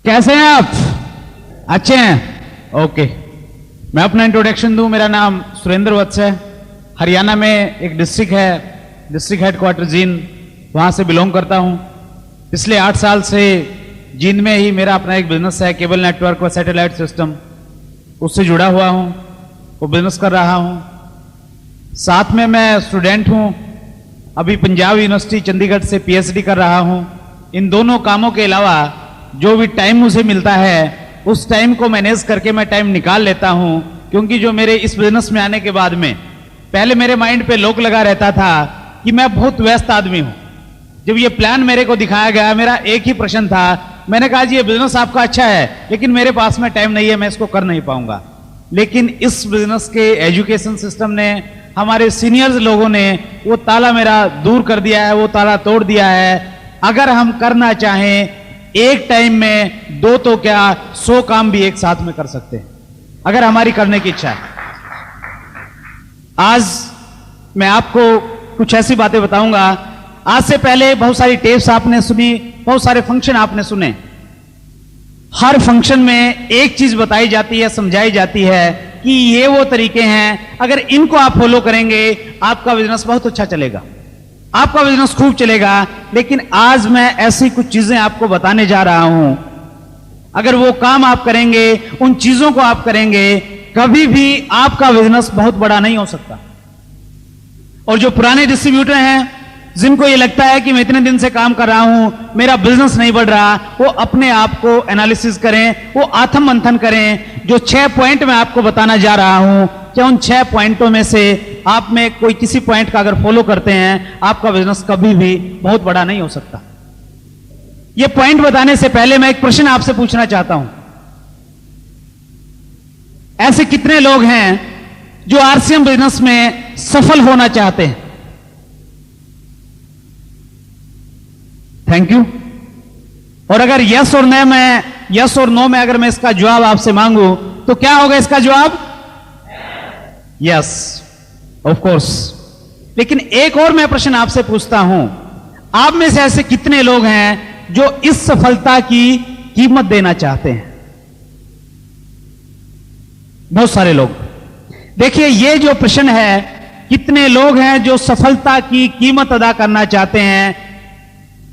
कैसे हैं आप? अच्छे हैं? ओके। मैं अपना इंट्रोडक्शन दूं। मेरा नाम सुरेंद्र वत्स है। हरियाणा में एक डिस्ट्रिक्ट है, डिस्ट्रिक्ट हेडक्वार्टर जींद, वहां से बिलोंग करता हूं। पिछले 8 साल से जींद में ही मेरा अपना एक बिजनेस है, केबल नेटवर्क व सैटेलाइट सिस्टम, उससे जुड़ा हुआ हूं, वो बिजनेस कर रहा हूं। साथ में मैं स्टूडेंट हूं, अभी पंजाब यूनिवर्सिटी चंडीगढ़ से पीएचडी कर रहा हूं। इन दोनों कामों के अलावा जो भी टाइम मुझे मिलता है उस टाइम को मैनेज करके मैं टाइम निकाल लेता हूं, क्योंकि जो मेरे इस बिजनेस में आने के बाद में पहले मेरे माइंड पे लोक लगा रहता था कि मैं बहुत व्यस्त आदमी हूं। जब ये प्लान मेरे को दिखाया गया, मेरा एक ही प्रश्न था, मैंने कहा जी ये बिजनेस आपका अच्छा है लेकिन मेरे पास में टाइम नहीं है, मैं इसको कर नहीं पाऊंगा। लेकिन इस बिजनेस के एजुकेशन सिस्टम ने, हमारे सीनियर्स लोगों ने वो ताला मेरा दूर कर दिया है, वो ताला तोड़ दिया है। अगर हम करना चाहें एक टाइम में 2 तो क्या 100 काम भी एक साथ में कर सकते हैं, अगर हमारी करने की इच्छा है। आज मैं आपको कुछ ऐसी बातें बताऊंगा। आज से पहले बहुत सारी टेप्स आपने सुनी, बहुत सारे फंक्शन आपने सुने। हर फंक्शन में एक चीज बताई जाती है, समझाई जाती है कि ये वो तरीके हैं, अगर इनको आप फॉलो करेंगे आपका बिजनेस बहुत अच्छा चलेगा, आपका बिजनेस खूब चलेगा। लेकिन आज मैं ऐसी कुछ चीजें आपको बताने जा रहा हूं, अगर वो काम आप करेंगे, उन चीजों को आप करेंगे, कभी भी आपका बिजनेस बहुत बड़ा नहीं हो सकता। और जो पुराने डिस्ट्रीब्यूटर हैं, जिनको ये लगता है कि मैं इतने दिन से काम कर रहा हूं, मेरा बिजनेस नहीं बढ़ रहा, वो अपने आप को एनालिसिस करें, वो आत्म मंथन करें। जो 6 पॉइंट मैं आपको बताना जा रहा हूं, क्या उन 6 पॉइंटों में से आप में कोई किसी पॉइंट का अगर फॉलो करते हैं, आपका बिजनेस कभी भी बहुत बड़ा नहीं हो सकता। ये पॉइंट बताने से पहले मैं एक प्रश्न आपसे पूछना चाहता हूं। ऐसे कितने लोग हैं जो आरसीएम बिजनेस में सफल होना चाहते हैं? Thank you. और अगर यस और नो में अगर मैं इसका जवाब आपसे मांगू तो क्या होगा इसका जवाब? Yes, of course. लेकिन एक और मैं प्रश्न आपसे पूछता हूं, आप में से ऐसे कितने लोग हैं जो इस सफलता की कीमत देना चाहते हैं? बहुत सारे लोग। देखिए, ये जो प्रश्न है, कितने लोग हैं जो सफलता की कीमत अदा करना चाहते हैं,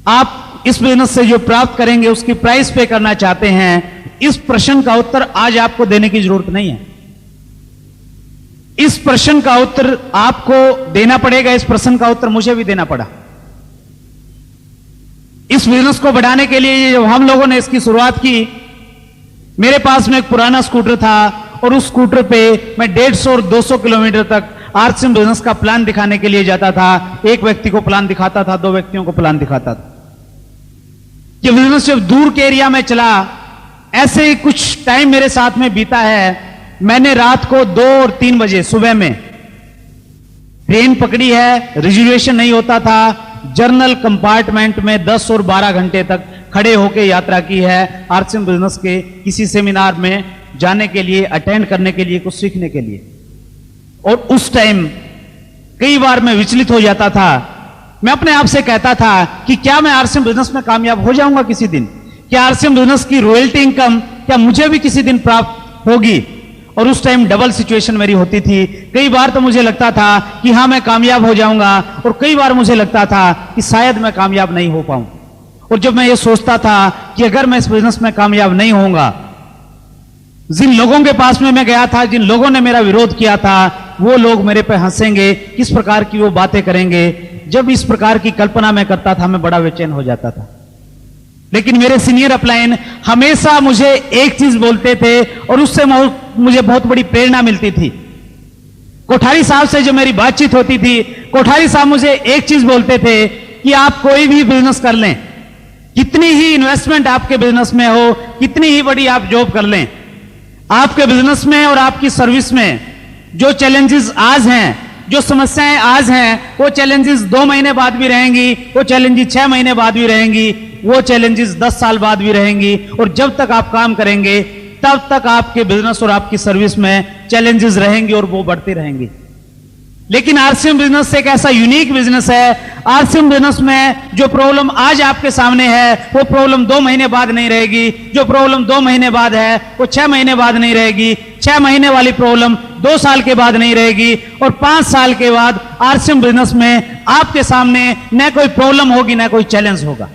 आप इस बिजनेस से जो प्राप्त करेंगे उसकी प्राइस पे करना चाहते हैं, इस प्रश्न का उत्तर आज आपको देने की जरूरत नहीं है। इस प्रश्न का उत्तर आपको देना पड़ेगा, इस प्रश्न का उत्तर मुझे भी देना पड़ा। इस बिजनेस को बढ़ाने के लिए जब हम लोगों ने इसकी शुरुआत की, मेरे पास में एक पुराना स्कूटर था और उस स्कूटर पे मैं 150 और 200 किलोमीटर तक आरसीएम बिजनेस का प्लान दिखाने के लिए जाता था। एक व्यक्ति को प्लान दिखाता था, 2 व्यक्तियों को प्लान दिखाता था। ये बिजनेस जब दूर के एरिया में चला, ऐसे ही कुछ टाइम मेरे साथ में बीता है। मैंने रात को 2 और 3 बजे सुबह में ट्रेन पकड़ी है, रिजर्वेशन नहीं होता था, जर्नल कंपार्टमेंट में 10 और 12 घंटे तक खड़े होकर यात्रा की है आरसीएम बिजनेस के किसी सेमिनार में जाने के लिए, अटेंड करने के लिए, कुछ सीखने के लिए। और उस टाइम कई बार मैं विचलित हो जाता था। मैं अपने आप से कहता था कि क्या मैं आरसीएम बिजनेस में कामयाब हो जाऊंगा किसी दिन? क्या आरसीएम बिजनेस की रॉयल्टी इनकम क्या मुझे भी किसी दिन प्राप्त होगी? और उस टाइम डबल सिचुएशन मेरी होती थी। कई बार तो मुझे लगता था कि हां मैं कामयाब हो जाऊंगा, और कई बार मुझे लगता था कि शायद मैं कामयाब नहीं हो पाऊं। और जब मैं ये सोचता था कि अगर मैं इस बिजनेस में कामयाब नहीं होऊंगा, जिन लोगों के पास में मैं गया था, जिन लोगों ने मेरा विरोध किया था, वो लोग मेरे पे हंसेंगे, किस प्रकार की वो बातें करेंगे। जब इस प्रकार की कल्पना मैं करता था, मैं बड़ा बेचैन हो जाता था। लेकिन मेरे सीनियर अपलाइन हमेशा मुझे एक चीज बोलते थे और उससे मुझे बहुत बड़ी प्रेरणा मिलती थी। कोठारी साहब से जो मेरी बातचीत होती थी, कोठारी साहब मुझे एक चीज बोलते थे कि आप कोई भी बिजनेस कर लें, कितनी ही इन्वेस्टमेंट आपके बिजनेस में हो, कितनी ही बड़ी आप जॉब कर लें, आपके बिजनेस में और आपकी सर्विस में जो चैलेंजेस आज हैं, जो समस्याएं आज हैं, वो चैलेंजेस 2 महीने बाद भी रहेंगी, वो चैलेंजेस 6 महीने बाद भी रहेंगी, वो चैलेंजेस 10 साल बाद भी रहेंगी। और जब तक आप काम करेंगे तब तक आपके बिजनेस और आपकी सर्विस में चैलेंजेस रहेंगी और वो बढ़ते रहेंगी। लेकिन आरसीएम बिजनेस एक ऐसा यूनिक बिजनेस है, आरसीएम बिजनेस में जो प्रॉब्लम आज आपके सामने है वो प्रॉब्लम 2 महीने बाद नहीं रहेगी, जो प्रॉब्लम 2 महीने बाद है वो 6 महीने बाद नहीं रहेगी, 6 महीने वाली प्रॉब्लम 2 साल के बाद नहीं रहेगी, और 5 साल के बाद आरसीएम बिजनेस में आपके सामने न कोई प्रॉब्लम होगी न कोई चैलेंज होगा।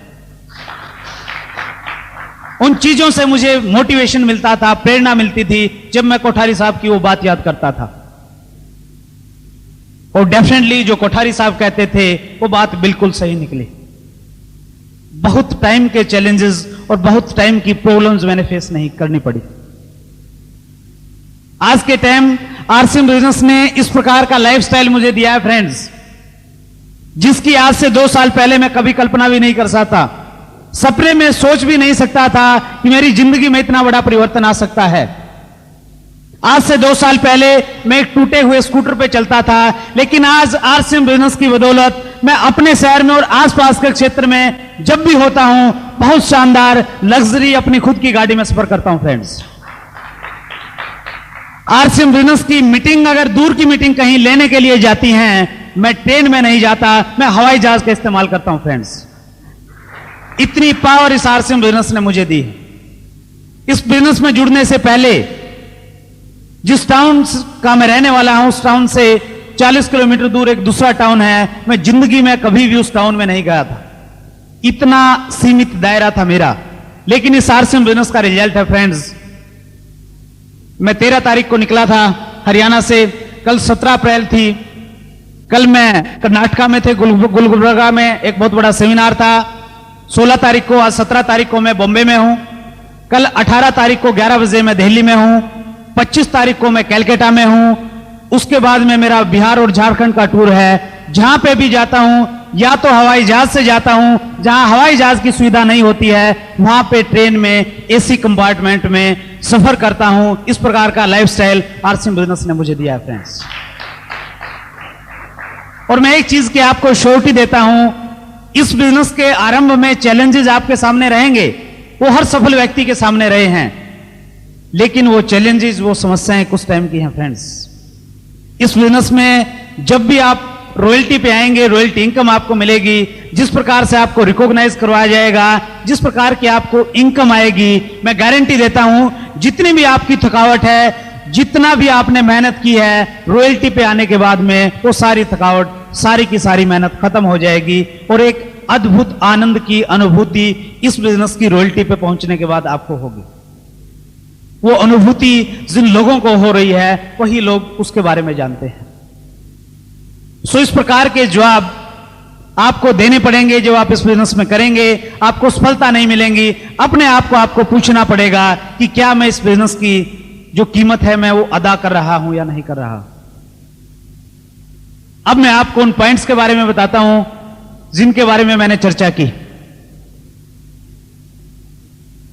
उन चीजों से मुझे मोटिवेशन मिलता था, प्रेरणा मिलती थी जब मैं कोठारी साहब की वो बात याद करता था। और डेफिनेटली जो कोठारी साहब कहते थे वो बात बिल्कुल सही निकली। बहुत टाइम के चैलेंजेस और बहुत टाइम की प्रॉब्लम्स मैंने फेस नहीं करनी पड़ी। आज के टाइम आरसीएम बिजनेस ने इस प्रकार का लाइफस्टाइल मुझे दिया है फ्रेंड्स, जिसकी आज से 2 साल पहले मैं कभी कल्पना भी नहीं कर सकता, सपने में सोच भी नहीं सकता था कि मेरी जिंदगी में इतना बड़ा परिवर्तन आ सकता है। आज से 2 साल पहले मैं एक टूटे हुए स्कूटर पे चलता था, लेकिन आज आरसीएम बिजनेस की बदौलत मैं अपने शहर में और आसपास के क्षेत्र में जब भी होता हूं बहुत शानदार लग्जरी अपनी खुद की गाड़ी में सफर करता हूं फ्रेंड्स। आरसीएम बिजनेस की मीटिंग, अगर दूर की मीटिंग कहीं लेने के लिए जाती हैं, मैं ट्रेन में नहीं जाता, मैं हवाई जहाज का इस्तेमाल करता हूं फ्रेंड्स। इतनी पावर इस आरसीएम बिजनेस ने मुझे दी। इस बिजनेस में जुड़ने से पहले जिस टाउन का मैं रहने वाला हूं, उस टाउन से 40 किलोमीटर दूर एक दूसरा टाउन है, मैं जिंदगी में कभी भी उस टाउन में नहीं गया था। इतना सीमित दायरा था मेरा। लेकिन इस आरसीएम बिजनेस का रिजल्ट है फ्रेंड्स, मैं 13 तारीख को निकला था हरियाणा से, कल 17 अप्रैल थी, कल मैं कर्नाटका में थे, गुलबर्गा में एक बहुत बड़ा सेमिनार था। 16 तारीख को, आज 17 तारीख को मैं बॉम्बे में हूं, कल 18 तारीख को 11 बजे मैं दिल्ली में हूं, 25 तारीख को मैं कैलकाटा में हूं। उसके बाद में मेरा बिहार और झारखंड का टूर है। जहां पे भी जाता हूं या तो हवाई जहाज से जाता हूं, जहां हवाई जहाज की सुविधा नहीं होती है वहां पे ट्रेन में एसी कंपार्टमेंट में सफर करता हूं। इस प्रकार का लाइफस्टाइल आरसीएम बिजनेस ने मुझे दिया है फ्रेंड्स। और मैं एक चीज की आपको श्योरिटी देता हूं, इस बिजनेस के आरंभ में चैलेंजेस आपके सामने रहेंगे, वो हर सफल व्यक्ति के सामने रहे हैं, लेकिन वो चैलेंजेस, वो समस्याएं कुछ टाइम की हैं फ्रेंड्स। इस बिजनेस में जब भी आप रॉयल्टी पे आएंगे, रॉयल्टी इनकम आपको मिलेगी, जिस प्रकार से आपको रिकॉग्नाइज करवाया जाएगा, जिस प्रकार की आपको इनकम आएगी, मैं गारंटी देता हूं जितनी भी आपकी थकावट है, जितना भी आपने मेहनत की है, रॉयल्टी पे आने के बाद में वो सारी थकावट, सारी की सारी मेहनत खत्म हो जाएगी और एक अद्भुत आनंद की अनुभूति इस बिजनेस की रॉयल्टी पे पहुंचने के बाद आपको होगी। वो अनुभूति जिन लोगों को हो रही है वही लोग उसके बारे में जानते हैं। सो इस प्रकार के जवाब आपको देने पड़ेंगे जो आप इस बिजनेस में करेंगे। आपको सफलता नहीं मिलेंगी, अपने आप को आपको पूछना पड़ेगा कि क्या मैं इस बिजनेस की जो कीमत है मैं वो अदा कर रहा हूं या नहीं कर रहा। अब मैं आपको उन पॉइंट्स के बारे में बताता हूं जिनके बारे में मैंने चर्चा की।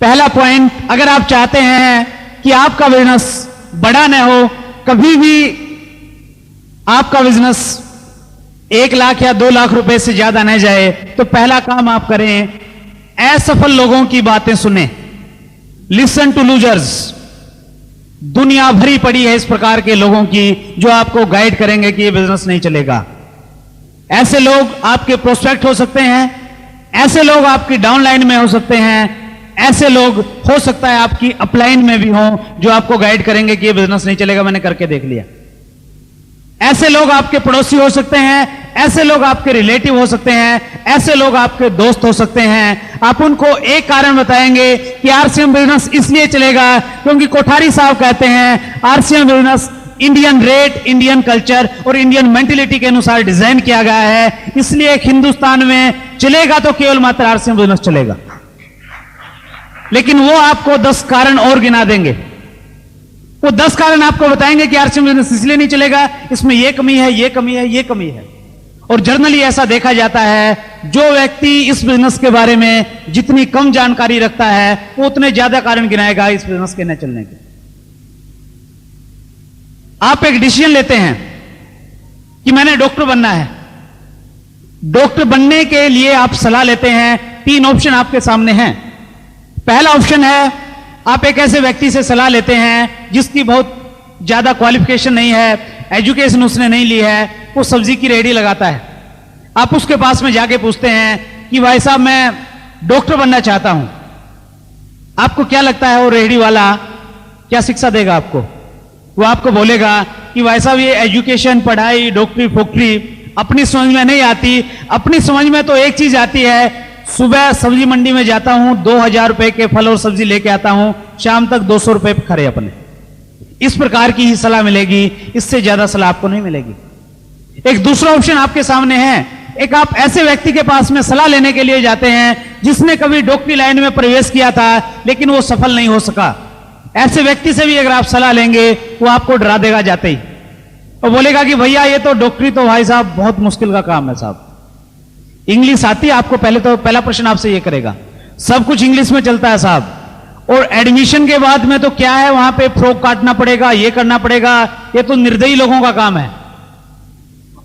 पहला पॉइंट, अगर आप चाहते हैं कि आपका बिजनेस बड़ा न हो, कभी भी आपका बिजनेस 1 लाख या 2 लाख रुपए से ज्यादा न जाए, तो पहला काम आप करें, असफल लोगों की बातें सुने। Listen to losers. दुनिया भरी पड़ी है इस प्रकार के लोगों की जो आपको गाइड करेंगे कि ये बिजनेस नहीं चलेगा। ऐसे लोग आपके प्रोस्पेक्ट हो सकते हैं, ऐसे लोग आपकी डाउनलाइन में हो सकते हैं, ऐसे लोग हो सकता है आपकी अपलाइन में भी हों जो आपको गाइड करेंगे कि ये बिजनेस नहीं चलेगा, मैंने करके देख लिया। ऐसे लोग आपके पड़ोसी हो सकते हैं, ऐसे लोग आपके रिलेटिव हो सकते हैं, ऐसे लोग आपके दोस्त हो सकते हैं। आप उनको एक कारण बताएंगे कि आरसीएम बिजनेस इसलिए चलेगा क्योंकि कोठारी साहब कहते हैं RCM business Indian rate, Indian culture और इंडियन मेंटेलिटी के अनुसार डिजाइन किया गया है, इसलिए हिंदुस्तान में चलेगा तो केवल मात्र आरसीएम बिजनेस चलेगा। लेकिन वो आपको 10 कारण और गिना देंगे। वो 10 कारण आपको बताएंगे कि आरसीएम बिजनेस इसलिए नहीं चलेगा, इसमें ये कमी है, ये कमी है, ये कमी है। और जनरली ऐसा देखा जाता है, जो व्यक्ति इस बिजनेस के बारे में जितनी कम जानकारी रखता है वो उतने ज्यादा कारण गिनाएगा इस बिजनेस के न चलने के। आप एक डिसीजन लेते हैं कि मैंने डॉक्टर बनना है। डॉक्टर बनने के लिए आप सलाह लेते हैं, 3 ऑप्शन आपके सामने हैं। पहला ऑप्शन है, आप एक ऐसे व्यक्ति से सलाह लेते हैं जिसकी बहुत ज्यादा क्वालिफिकेशन नहीं है, एजुकेशन उसने नहीं ली है, वो सब्जी की रेहड़ी लगाता है। आप उसके पास में जाके पूछते हैं कि भाई साहब मैं डॉक्टर बनना चाहता हूं, आपको क्या लगता है वो रेहड़ी वाला क्या शिक्षा देगा आपको? वो आपको बोलेगा कि भाई साहब ये एजुकेशन, पढ़ाई, डॉक्टरी फोक्टरी अपनी समझ में नहीं आती, अपनी समझ में तो एक चीज आती है, सुबह सब्जी मंडी में जाता हूं, 2000 रुपए के फल और सब्जी लेके आता हूं, शाम तक 200 रुपए खरे अपने। इस प्रकार की ही सलाह मिलेगी, इससे ज्यादा सलाह आपको नहीं मिलेगी। एक दूसरा ऑप्शन आपके सामने है, एक आप ऐसे व्यक्ति के पास में सलाह लेने के लिए जाते हैं जिसने कभी डॉक्टरी लाइन में प्रवेश किया था लेकिन वो सफल नहीं हो सका। ऐसे व्यक्ति से भी अगर आप सलाह लेंगे वो आपको डरा देगा जाते ही, और बोलेगा कि भैया ये तो डॉक्टरी तो भाई साहब बहुत मुश्किल का काम है साहब, इंग्लिश आती है आपको? पहले तो पहला प्रश्न आपसे ये करेगा, सब कुछ इंग्लिश में चलता है साहब, और एडमिशन के बाद में तो क्या है, वहां पे फ्रॉक काटना पड़ेगा, ये करना पड़ेगा, ये तो निर्दयी लोगों का काम है।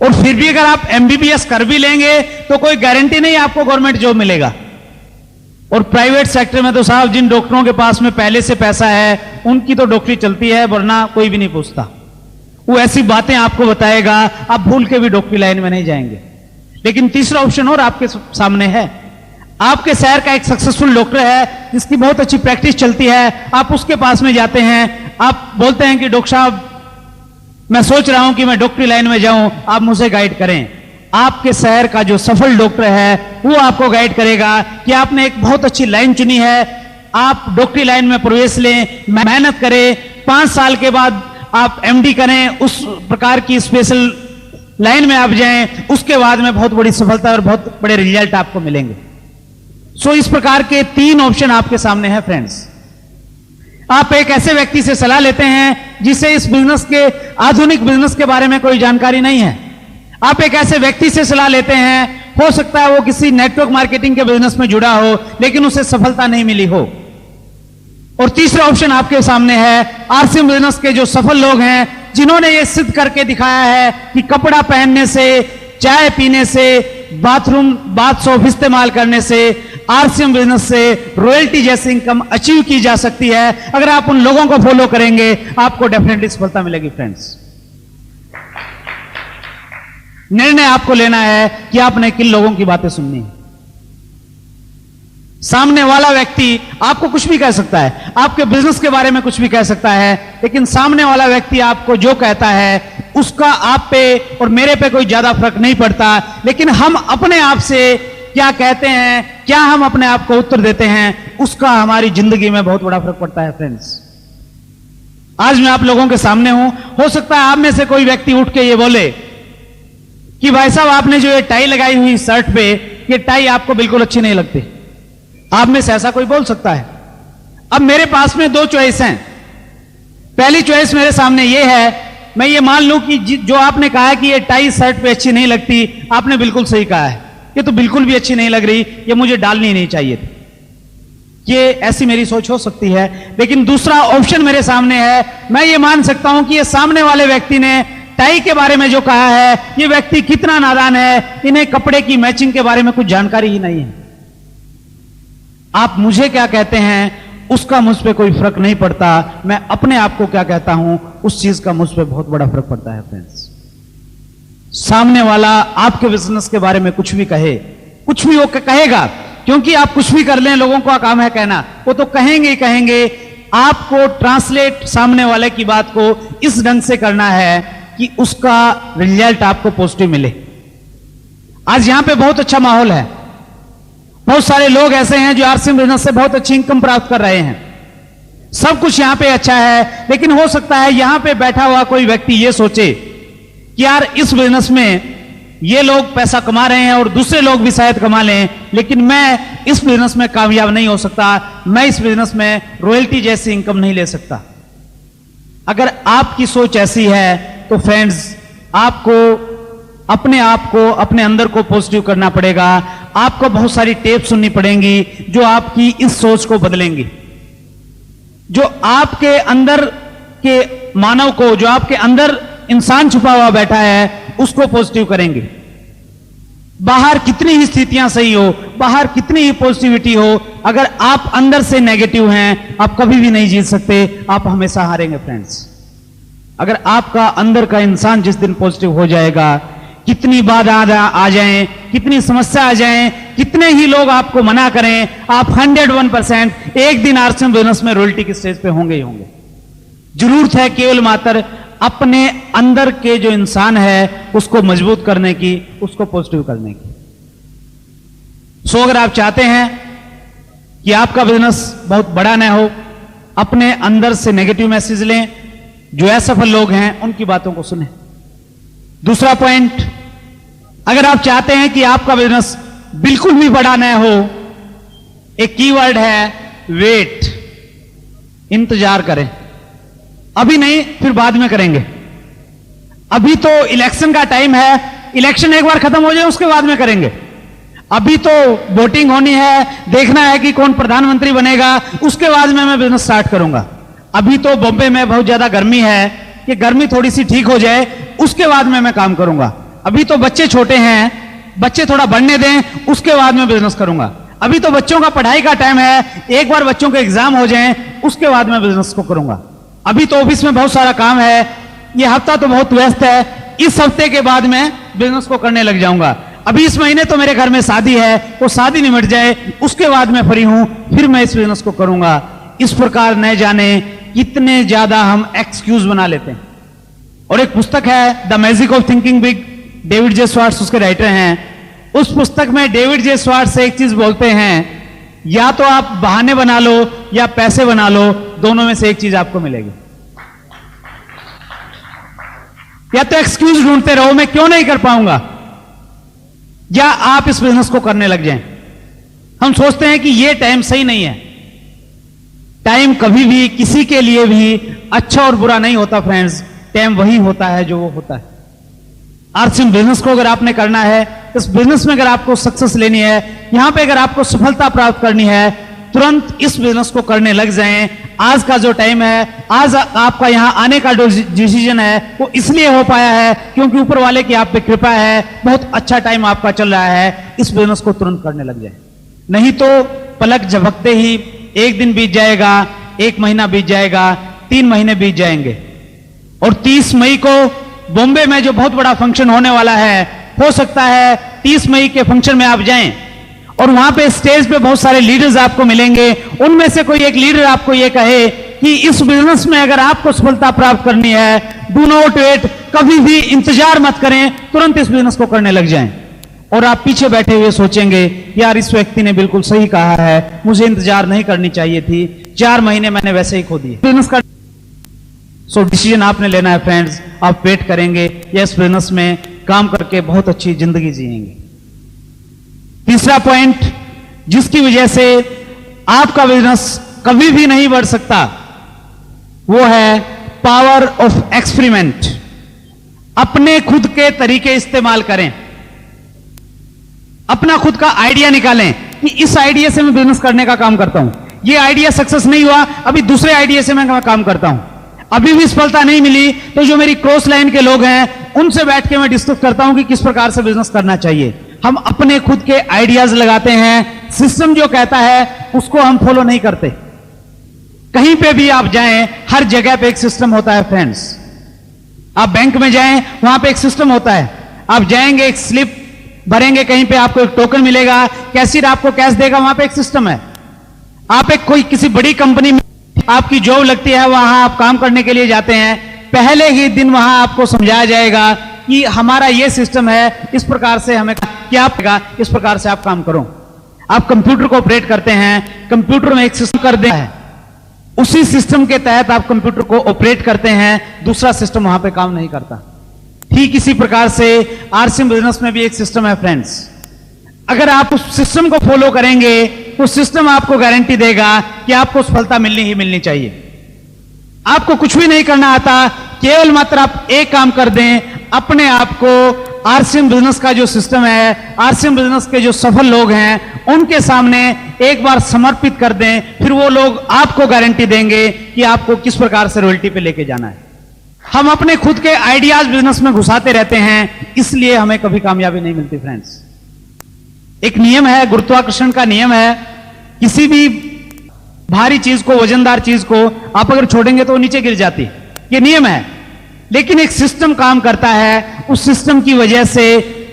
और फिर भी अगर आप एमबीबीएस कर भी लेंगे तो कोई गारंटी नहीं आपको गवर्नमेंट जॉब मिलेगा। और प्राइवेट सेक्टर में तो साहब जिन डॉक्टरों के पास में पहले से पैसा है उनकी तो डॉक्टरी चलती है, वरना कोई भी नहीं पूछता। वो ऐसी बातें आपको बताएगा, आप भूल के भी डॉक्टरी लाइन में नहीं जाएंगे। लेकिन तीसरा ऑप्शन और आपके सामने है, आपके शहर का एक सक्सेसफुल डॉक्टर है जिसकी बहुत अच्छी प्रैक्टिस चलती है, आप उसके पास में जाते हैं, आप बोलते हैं कि डॉक्टर साहब मैं सोच रहा हूं कि मैं डॉक्टरी लाइन में जाऊं, आप मुझे गाइड करें। आपके शहर का जो सफल डॉक्टर है वो आपको गाइड करेगा कि आपने एक बहुत अच्छी लाइन चुनी है, आप डॉक्टरी लाइन में प्रवेश लें, मेहनत करें, 5 साल के बाद आप एमडी करें, उस प्रकार की स्पेशल लाइन में आप जाएं, उसके बाद में बहुत बड़ी सफलता और बहुत बड़े रिजल्ट आपको मिलेंगे। सो इस प्रकार के 3 ऑप्शन आपके सामने हैं फ्रेंड्स। आप एक ऐसे व्यक्ति से सलाह लेते हैं जिसे इस बिजनेस के, आधुनिक बिजनेस के बारे में कोई जानकारी नहीं है। आप एक ऐसे व्यक्ति से सलाह लेते हैं, हो सकता है वो किसी नेटवर्क मार्केटिंग के बिजनेस में जुड़ा हो लेकिन उसे सफलता नहीं मिली हो। और तीसरा ऑप्शन आपके सामने है, आरसीएम बिजनेस के जो सफल लोग हैं जिन्होंने ये सिद्ध करके दिखाया है कि कपड़ा पहनने से, चाय पीने से, बाथ सोप इस्तेमाल करने से, आरसीएम बिजनेस से रॉयल्टी जैसी इनकम अचीव की जा सकती है। अगर आप उन लोगों को फॉलो करेंगे आपको डेफिनेटली सफलता मिलेगी फ्रेंड्स। निर्णय आपको लेना है कि आपने किन लोगों की बातें सुननी है। सामने वाला व्यक्ति आपको कुछ भी कह सकता है, आपके बिजनेस के बारे में कुछ भी कह सकता है, लेकिन सामने वाला व्यक्ति आपको जो कहता है उसका आप पे और मेरे पे कोई ज्यादा फर्क नहीं पड़ता। लेकिन हम अपने आप से क्या कहते हैं, क्या हम अपने आप को उत्तर देते हैं, उसका हमारी जिंदगी में बहुत बड़ा फर्क पड़ता है फ्रेंड्स। आज मैं आप लोगों के सामने हूं, हो सकता है आप में से कोई व्यक्ति उठ के ये बोले कि भाई साहब आपने जो ये टाई लगाई हुई शर्ट पे, ये टाई आपको बिल्कुल अच्छी नहीं लगती। आप में से ऐसा कोई बोल सकता है। अब मेरे पास में 2 चॉइस हैं। पहली चॉइस मेरे सामने ये है, मैं ये मान लूं कि जो आपने कहा कि ये टाई शर्ट पे अच्छी नहीं लगती, आपने बिल्कुल सही कहा है, ये तो बिल्कुल भी अच्छी नहीं लग रही, ये मुझे डालनी नहीं चाहिए थी। ये ऐसी मेरी सोच हो सकती है। लेकिन दूसरा ऑप्शन मेरे सामने है, मैं ये मान सकता हूं कि ये सामने वाले व्यक्ति ने टाई के बारे में जो कहा है, ये व्यक्ति कितना नादान है, इन्हें कपड़े की मैचिंग के बारे में कुछ जानकारी ही नहीं है। आप मुझे क्या कहते हैं उसका मुझ पे कोई फर्क नहीं पड़ता, मैं अपने आप को क्या कहता हूं उस चीज का मुझ पे बहुत बड़ा फर्क पड़ता है फ्रेंड्स। सामने वाला आपके बिजनेस के बारे में कुछ भी कहे, कुछ भी वो कहेगा, क्योंकि आप कुछ भी कर लें, लोगों का काम है कहना, वो तो कहेंगे ही कहेंगे। आपको ट्रांसलेट सामने वाले की बात को इस ढंग से करना है कि उसका रिजल्ट आपको पॉजिटिव मिले। आज यहां पे बहुत अच्छा माहौल है, बहुत सारे लोग ऐसे हैं जो आरसीएम बिजनेस से बहुत अच्छी इनकम प्राप्त कर रहे हैं, सब कुछ यहां पे अच्छा है। लेकिन हो सकता है यहां पे बैठा हुआ कोई व्यक्ति ये सोचे कि यार इस बिजनेस में ये लोग पैसा कमा रहे हैं और दूसरे लोग भी शायद कमा लें, लेकिन मैं इस बिजनेस में कामयाब नहीं हो सकता, मैं इस बिजनेस में रॉयल्टी जैसी इनकम नहीं ले सकता। अगर आपकी सोच ऐसी है तो फ्रेंड्स आपको अपने आप को, अपने अंदर को पॉजिटिव करना पड़ेगा। आपको बहुत सारी टेप सुननी पड़ेंगी जो आपकी इस सोच को बदलेंगी, जो आपके अंदर के मानव को, जो आपके अंदर इंसान छुपा हुआ बैठा है, उसको पॉजिटिव करेंगे। बाहर कितनी ही स्थितियां सही हो, बाहर कितनी ही पॉजिटिविटी हो, अगर आप अंदर से नेगेटिव हैं, आप कभी भी नहीं जीत सकते, आप हमेशा हारेंगे फ्रेंड्स। अगर आपका अंदर का इंसान जिस दिन पॉजिटिव हो जाएगा, कितनी बाधा आ जाएं, कितनी समस्या आ जाएं, कितने ही लोग आपको मना करें, आप 101% एक दिन आरसीएम बिजनेस में रॉयल्टी की स्टेज पे होंगे ही होंगे। जरूरत है केवल मात्र अपने अंदर के जो इंसान है उसको मजबूत करने की, उसको पॉजिटिव करने की। सो अगर आप चाहते हैं कि आपका बिजनेस बहुत बड़ा ना हो, अपने अंदर से नेगेटिव मैसेज लें, जो असफल लोग हैं उनकी बातों को सुने। दूसरा पॉइंट, अगर आप चाहते हैं कि आपका बिजनेस बिल्कुल भी बड़ा ना हो, एक कीवर्ड है वेट, इंतजार करें। अभी नहीं, फिर बाद में करेंगे। अभी तो इलेक्शन का टाइम है, इलेक्शन एक बार खत्म हो जाए उसके बाद में करेंगे। अभी तो वोटिंग होनी है, देखना है कि कौन प्रधानमंत्री बनेगा, उसके बाद में मैं बिजनेस स्टार्ट करूंगा। अभी तो बॉम्बे में बहुत ज्यादा गर्मी है, कि गर्मी थोड़ी सी ठीक हो जाए उसके बाद में मैं काम करूंगा। अभी तो बच्चे छोटे हैं, बच्चे थोड़ा बढ़ने दें, उसके बाद में बिजनेस करूंगा। अभी तो बच्चों का पढ़ाई का टाइम है, एक बार बच्चों के एग्जाम हो जाएं उसके बाद में बिजनेस को करूंगा। अभी तो ऑफिस में बहुत सारा काम है, ये हफ्ता तो बहुत व्यस्त है, इस हफ्ते के बाद में बिजनेस को करने लग जाऊंगा। अभी इस महीने तो मेरे घर में शादी है, वो शादी निमट जाए उसके बाद मैं फ्री हूं, फिर मैं इस बिजनेस को करूंगा। इस प्रकार न जाने कितने ज्यादा हम एक्सक्यूज बना लेते हैं। और एक पुस्तक है the magic of thinking big, David J Swarts उसके राइटर हैं। उस पुस्तक में डेविड जे स्वार्ट्स एक चीज बोलते हैं, या तो आप बहाने बना लो या पैसे बना लो, दोनों में से एक चीज आपको मिलेगी। या तो एक्सक्यूज ढूंढते रहो मैं क्यों नहीं कर पाऊंगा, या आप इस बिजनेस को करने लग जाएं। हम सोचते हैं कि यह टाइम सही नहीं है। टाइम कभी भी किसी के लिए भी अच्छा और बुरा नहीं होता फ्रेंड्स, टाइम वही होता है जो वो होता है। आरसीएम बिजनेस को अगर आपने करना है, इस बिजनेस में अगर आपको सक्सेस लेनी है, यहां पे अगर आपको सफलता प्राप्त करनी है, तुरंत इस बिजनेस को करने लग जाएं। आज का जो टाइम है, आज आपका यहां आने का जो डिसीजन है वो इसलिए हो पाया है क्योंकि ऊपर वाले की आप पे कृपा है, बहुत अच्छा टाइम आपका चल रहा है। इस बिजनेस को तुरंत करने लग जाए, नहीं तो पलक झपकते ही एक दिन बीत जाएगा, एक महीना बीत जाएगा, 3 महीने बीत जाएंगे। और 30 मई को बॉम्बे में जो बहुत बड़ा फंक्शन होने वाला है, हो सकता है 30 मई के फंक्शन में आप जाएं और वहां पे स्टेज पे बहुत सारे लीडर्स आपको मिलेंगे। उनमें से कोई एक लीडर आपको यह कहे कि इस बिजनेस में अगर आपको सफलता प्राप्त करनी है, डू नॉट वेट, कभी भी इंतजार मत करें, तुरंत इस बिजनेस को करने लग जाएं। और आप पीछे बैठे हुए सोचेंगे यार इस व्यक्ति ने बिल्कुल सही कहा है, मुझे इंतजार नहीं करनी चाहिए थी, 4 महीने मैंने वैसे ही खो दिए बिजनेस का। सो डिसीजन आपने लेना है फ्रेंड्स, आप वेट करेंगे या इस बिजनेस में काम करके बहुत अच्छी जिंदगी जिएंगे। तीसरा पॉइंट जिसकी वजह से आपका बिजनेस कभी भी नहीं बढ़ सकता, वो है पावर ऑफ एक्सपेरिमेंट। अपने खुद के तरीके इस्तेमाल करें, अपना खुद का आइडिया निकालें कि इस आइडिया से मैं बिजनेस करने का काम करता हूं, ये आइडिया सक्सेस नहीं हुआ, अभी दूसरे आइडिया से मैं काम करता हूं, अभी भी सफलता नहीं मिली, तो जो मेरी क्रॉस लाइन के लोग हैं उनसे बैठ के मैं डिस्कस करता हूं कि किस प्रकार से बिजनेस करना चाहिए। हम अपने खुद के आइडियाज लगाते हैं, सिस्टम जो कहता है उसको हम फॉलो नहीं करते। कहीं पे भी आप जाएं, हर जगह पे एक सिस्टम होता है फ्रेंड्स। आप बैंक में जाएं, वहां पे एक सिस्टम होता है। आप जाएंगे, एक स्लिप भरेंगे, कहीं पे आपको एक टोकन मिलेगा, कैशियर आपको कैश देगा, वहां पे एक सिस्टम है। आप एक कोई किसी बड़ी कंपनी में आपकी जॉब लगती है, वहां आप काम करने के लिए जाते हैं, पहले ही दिन वहां आपको समझाया जाएगा कि हमारा यह सिस्टम है, इस प्रकार से हमें क्या पड़ेगा, इस प्रकार से आप काम करो। आप कंप्यूटर को ऑपरेट करते हैं, कंप्यूटर में एक सिस्टम कर दिया है, उसी सिस्टम के तहत आप कंप्यूटर को ऑपरेट करते हैं, दूसरा सिस्टम वहां पे काम नहीं करता। ठीक इसी प्रकार से आरसीएम बिजनेस में भी एक सिस्टम है फ्रेंड्स। अगर आप उस सिस्टम को फॉलो करेंगे तो सिस्टम आपको गारंटी देगा कि आपको सफलता मिलनी ही मिलनी चाहिए। आपको कुछ भी नहीं करना आता, केवल मात्र आप एक काम कर दें, अपने आप को आरसीएम बिजनेस का जो सिस्टम है, आरसीएम बिजनेस के जो सफल लोग हैं उनके सामने एक बार समर्पित कर दें, फिर वो लोग आपको गारंटी देंगे कि आपको किस प्रकार से रॉयल्टी पे लेके जाना है। हम अपने खुद के आइडियाज बिजनेस में घुसाते रहते हैं, इसलिए हमें कभी कामयाबी नहीं मिलती फ्रेंड्स। एक नियम है, गुरुत्वाकर्षण का नियम है, किसी भी भारी चीज को, वजनदार चीज को आप अगर छोड़ेंगे तो वो नीचे गिर जाती है, ये नियम है। लेकिन एक सिस्टम काम करता है, उस सिस्टम की वजह से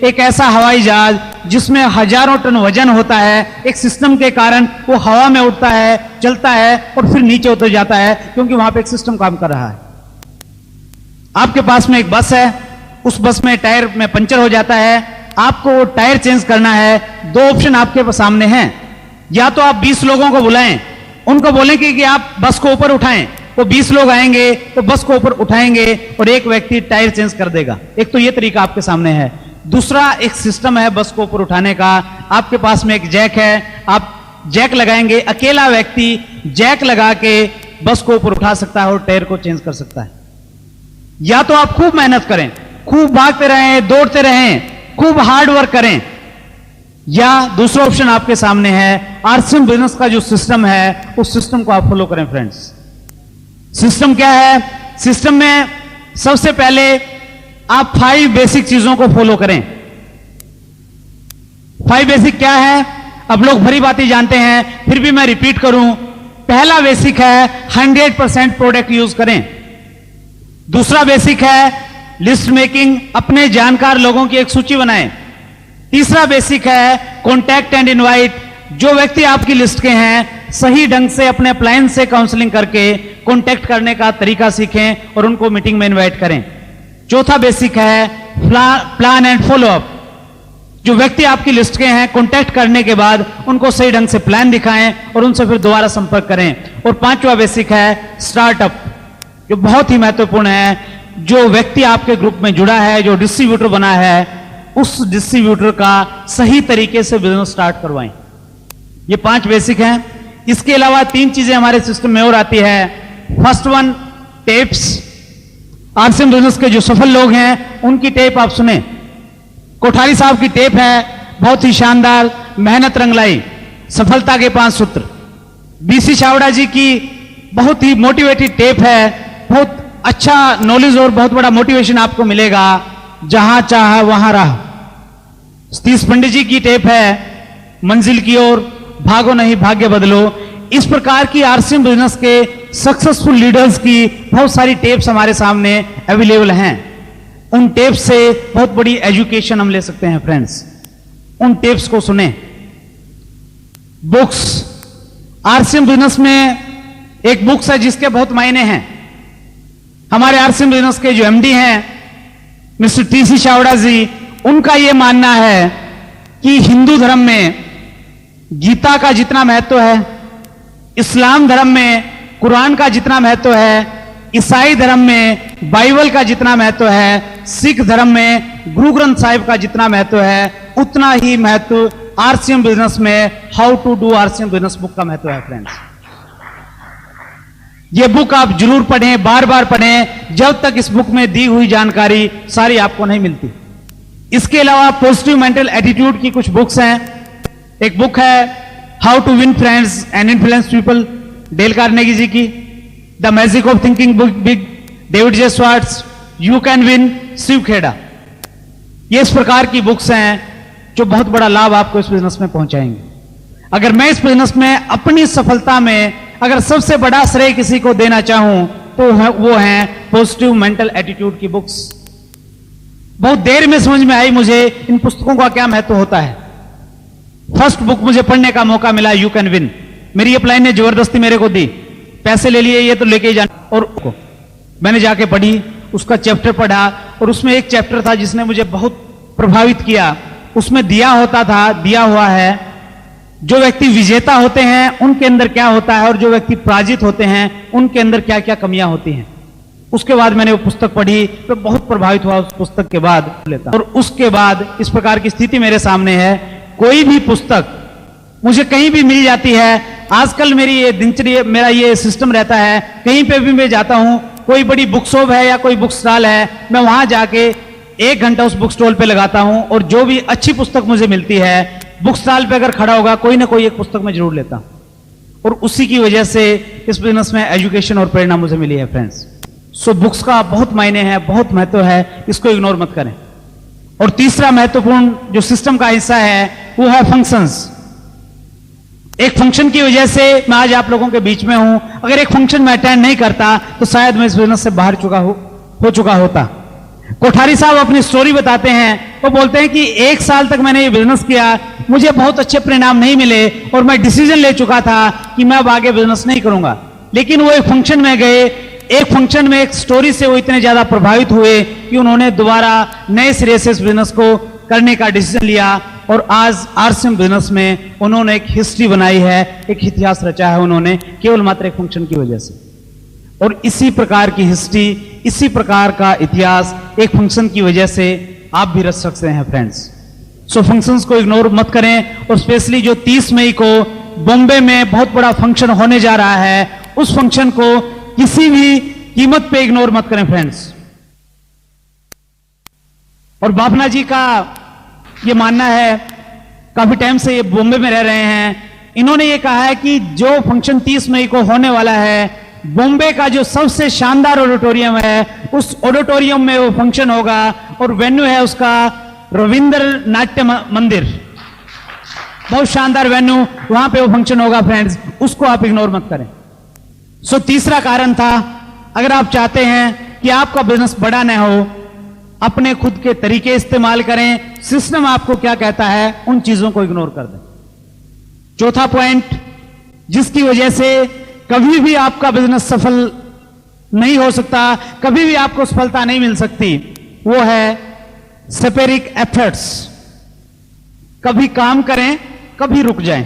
एक ऐसा हवाई जहाज जिसमें हजारों टन वजन होता है, एक सिस्टम के कारण वो हवा में उड़ता है, चलता है और फिर नीचे उतर जाता है, क्योंकि वहां पे एक सिस्टम काम कर रहा है। आपके पास में एक बस है, उस बस में टायर में पंचर हो जाता है, आपको वो टायर चेंज करना है। दो ऑप्शन आपके सामने हैं, या तो आप 20 लोगों को बुलाएं, उनको बोलें कि आप बस को ऊपर उठाएं, वो 20 लोग आएंगे तो बस को ऊपर उठाएंगे और एक व्यक्ति टायर चेंज कर देगा। एक तो ये तरीका आपके सामने है। दूसरा एक सिस्टम है बस को ऊपर उठाने का, आपके पास में एक जैक है, आप जैक लगाएंगे, अकेला व्यक्ति जैक लगा के बस को ऊपर उठा सकता है और टायर को चेंज कर सकता है। या तो आप खूब मेहनत करें, खूब भागते रहें, दौड़ते रहें, खूब हार्ड वर्क करें, या दूसरा ऑप्शन आपके सामने है, आरसीएम बिजनेस का जो सिस्टम है उस सिस्टम को आप फॉलो करें। फ्रेंड्स, सिस्टम क्या है? सिस्टम में सबसे पहले आप 5 बेसिक चीजों को फॉलो करें। 5 बेसिक क्या है? अब लोग भरी बातें जानते हैं, फिर भी मैं रिपीट करूं। पहला बेसिक है 100% प्रोडक्ट यूज करें। दूसरा बेसिक है लिस्ट मेकिंग, अपने जानकार लोगों की एक सूची बनाएं। तीसरा बेसिक है कॉन्टैक्ट एंड इनवाइट, जो व्यक्ति आपकी लिस्ट के हैं सही ढंग से अपने अप्लायंस से काउंसलिंग करके कॉन्टैक्ट करने का तरीका सीखें और उनको मीटिंग में इनवाइट करें। चौथा बेसिक है प्लान एंड फॉलो अप, जो व्यक्ति आपकी लिस्ट के हैं कॉन्टैक्ट करने के बाद उनको सही ढंग से प्लान दिखाएं और उनसे फिर दोबारा संपर्क करें। और पांचवा बेसिक है स्टार्टअप, जो बहुत ही महत्वपूर्ण है। जो व्यक्ति आपके ग्रुप में जुड़ा है, जो डिस्ट्रीब्यूटर बना है, उस डिस्ट्रीब्यूटर का सही तरीके से बिजनेस स्टार्ट करवाएं। ये 5 बेसिक हैं। इसके अलावा 3 चीजें हमारे सिस्टम में और आती है। First one, tapes. RCM business के जो सफल लोग हैं उनकी टेप आप सुने। कोठारी साहब की टेप है, बहुत ही शानदार, मेहनत रंगलाई, सफलता के 5 सूत्र। बीसी छावड़ा जी की बहुत ही मोटिवेटेड टेप है, बहुत अच्छा नॉलेज और बहुत बड़ा मोटिवेशन आपको मिलेगा। जहां चाह वहां राह। सतीश पंडित जी की टेप है, मंजिल की ओर, भागो नहीं भाग्य बदलो। इस प्रकार की आरसीएम बिजनेस के सक्सेसफुल लीडर्स की बहुत सारी टेप्स हमारे सामने अवेलेबल हैं। उन टेप्स से बहुत बड़ी एजुकेशन हम ले सकते हैं। फ्रेंड्स, उन टेप्स को सुने। बुक्स, आरसीएम बिजनेस में एक बुक्स है जिसके बहुत मायने हैं। हमारे आरसीएम बिजनेस के जो एमडी हैं मिस्टर टीसी छावड़ा जी, उनका यह मानना है कि हिंदू धर्म में गीता का जितना महत्व है, इस्लाम धर्म में कुरान का जितना महत्व है, ईसाई धर्म में बाइबल का जितना महत्व है, सिख धर्म में गुरु ग्रंथ साहिब का जितना महत्व है, उतना ही महत्व आरसीएम बिजनेस में how to do RCM business book का महत्व है। फ्रेंड्स, ये बुक आप जरूर पढ़ें, बार बार पढ़ें, जब तक इस बुक में दी हुई जानकारी सारी आपको नहीं मिलती। इसके अलावा पॉजिटिव मेंटल एटीट्यूड की कुछ बुक्स हैं। एक बुक है how to win friends and influence people, Dale Carnegie ji की। The magic of thinking big, David J Schwartz, you can win, Shiv Khera. ये इस प्रकार की बुक्स हैं जो बहुत बड़ा लाभ आपको इस बिजनेस में पहुंचाएंगे। अगर मैं इस बिजनेस में अपनी सफलता में अगर सबसे बड़ा श्रेय किसी को देना चाहूं तो वो है पॉजिटिव मेंटल एटीट्यूड की बुक्स। बहुत देर में समझ में आई मुझे इन पुस्तकों का क्या महत्व होता है। फर्स्ट बुक मुझे पढ़ने का मौका मिला, यू कैन विन। मेरी अपलाइन ने जबरदस्ती मेरे को दी, पैसे ले लिए, ये तो लेके ही जाना। और मैंने जाके पढ़ी, उसका चैप्टर पढ़ा और उसमें एक चैप्टर था जिसने मुझे बहुत प्रभावित किया। उसमें दिया हुआ है जो व्यक्ति विजेता होते हैं उनके अंदर क्या होता है और जो व्यक्ति पराजित होते हैं उनके अंदर क्या क्या कमियां होती हैं। उसके बाद मैंने वो पुस्तक पढ़ी तो बहुत प्रभावित हुआ उस पुस्तक के बाद लेता। और उसके बाद इस प्रकार की स्थिति मेरे सामने है, कोई भी पुस्तक मुझे कहीं भी मिल जाती है। आजकल मेरी ये दिनचर्या, मेरा ये सिस्टम रहता है, कहीं पे भी मैं जाता हूं, कोई बड़ी बुक शॉप है या कोई बुक स्टॉल है, मैं वहां जाके 1 घंटा उस बुक स्टॉल पे लगाता हूं और जो भी अच्छी पुस्तक मुझे मिलती है, बुक स्टॉल पे अगर खड़ा होगा कोई ना कोई एक पुस्तक मैं जरूर लेता हूं। और उसी की वजह से इस बिजनेस में एजुकेशन और प्रेरणा मुझे मिली है। फ्रेंड्स, सो बुक्स का बहुत मायने है, बहुत महत्व है, इसको इग्नोर मत करें। और तीसरा महत्वपूर्ण जो सिस्टम का हिस्सा है वो है फंक्शंस। एक फंक्शन की वजह से मैं आज आप लोगों के बीच में हूं। अगर एक फंक्शन मैं अटेंड नहीं करता तो शायद मैं इस बिजनेस से बाहर हो चुका होता। कोठारी साहब अपनी स्टोरी बताते हैं, वो बोलते हैं कि 1 साल तक मैंने ये बिजनेस किया, मुझे बहुत अच्छे परिणाम नहीं मिले और मैं डिसीजन ले चुका था कि मैं अब आगे बिजनेस नहीं करूंगा। लेकिन वो एक फंक्शन में गए, एक फंक्शन में एक स्टोरी से वो इतने ज्यादा प्रभावित हुए कि उन्होंने दोबारा नए सिरे से इस बिजनेस को करने का डिसीजन लिया और आज आरसीएम बिजनेस में उन्होंने एक हिस्ट्री बनाई है, एक इतिहास रचा है उन्होंने, केवल मात्र एक फंक्शन की वजह से। और इसी प्रकार की हिस्ट्री, इसी प्रकार का इतिहास एक फंक्शन की वजह से आप भी रच सकते हैं फ्रेंड्स। सो फंक्शंस को इग्नोर मत करें, और स्पेशली जो 30 मई को बॉम्बे में बहुत बड़ा फंक्शन होने जा रहा है, उस फंक्शन को किसी भी कीमत पे इग्नोर मत करें फ्रेंड्स। और बापना जी का ये मानना है, काफी टाइम से ये बॉम्बे में रह रहे हैं, इन्होंने ये कहा है कि जो फंक्शन 30 मई को होने वाला है, बॉम्बे का जो सबसे शानदार ऑडिटोरियम है, उस ऑडिटोरियम में वो फंक्शन होगा और वेन्यू है उसका रविंद्र नाट्य मंदिर, बहुत शानदार वेन्यू, वहां पे वो फंक्शन होगा फ्रेंड्स, उसको आप इग्नोर मत करें। सो तीसरा कारण था, अगर आप चाहते हैं कि आपका बिजनेस बड़ा ना हो, अपने खुद के तरीके इस्तेमाल करें, सिस्टम आपको क्या कहता है उन चीजों को इग्नोर कर दें। चौथा पॉइंट, जिसकी वजह से कभी भी आपका बिजनेस सफल नहीं हो सकता, कभी भी आपको सफलता नहीं मिल सकती, वो है सेपेरिक एफर्ट्स। कभी काम करें, कभी रुक जाएं,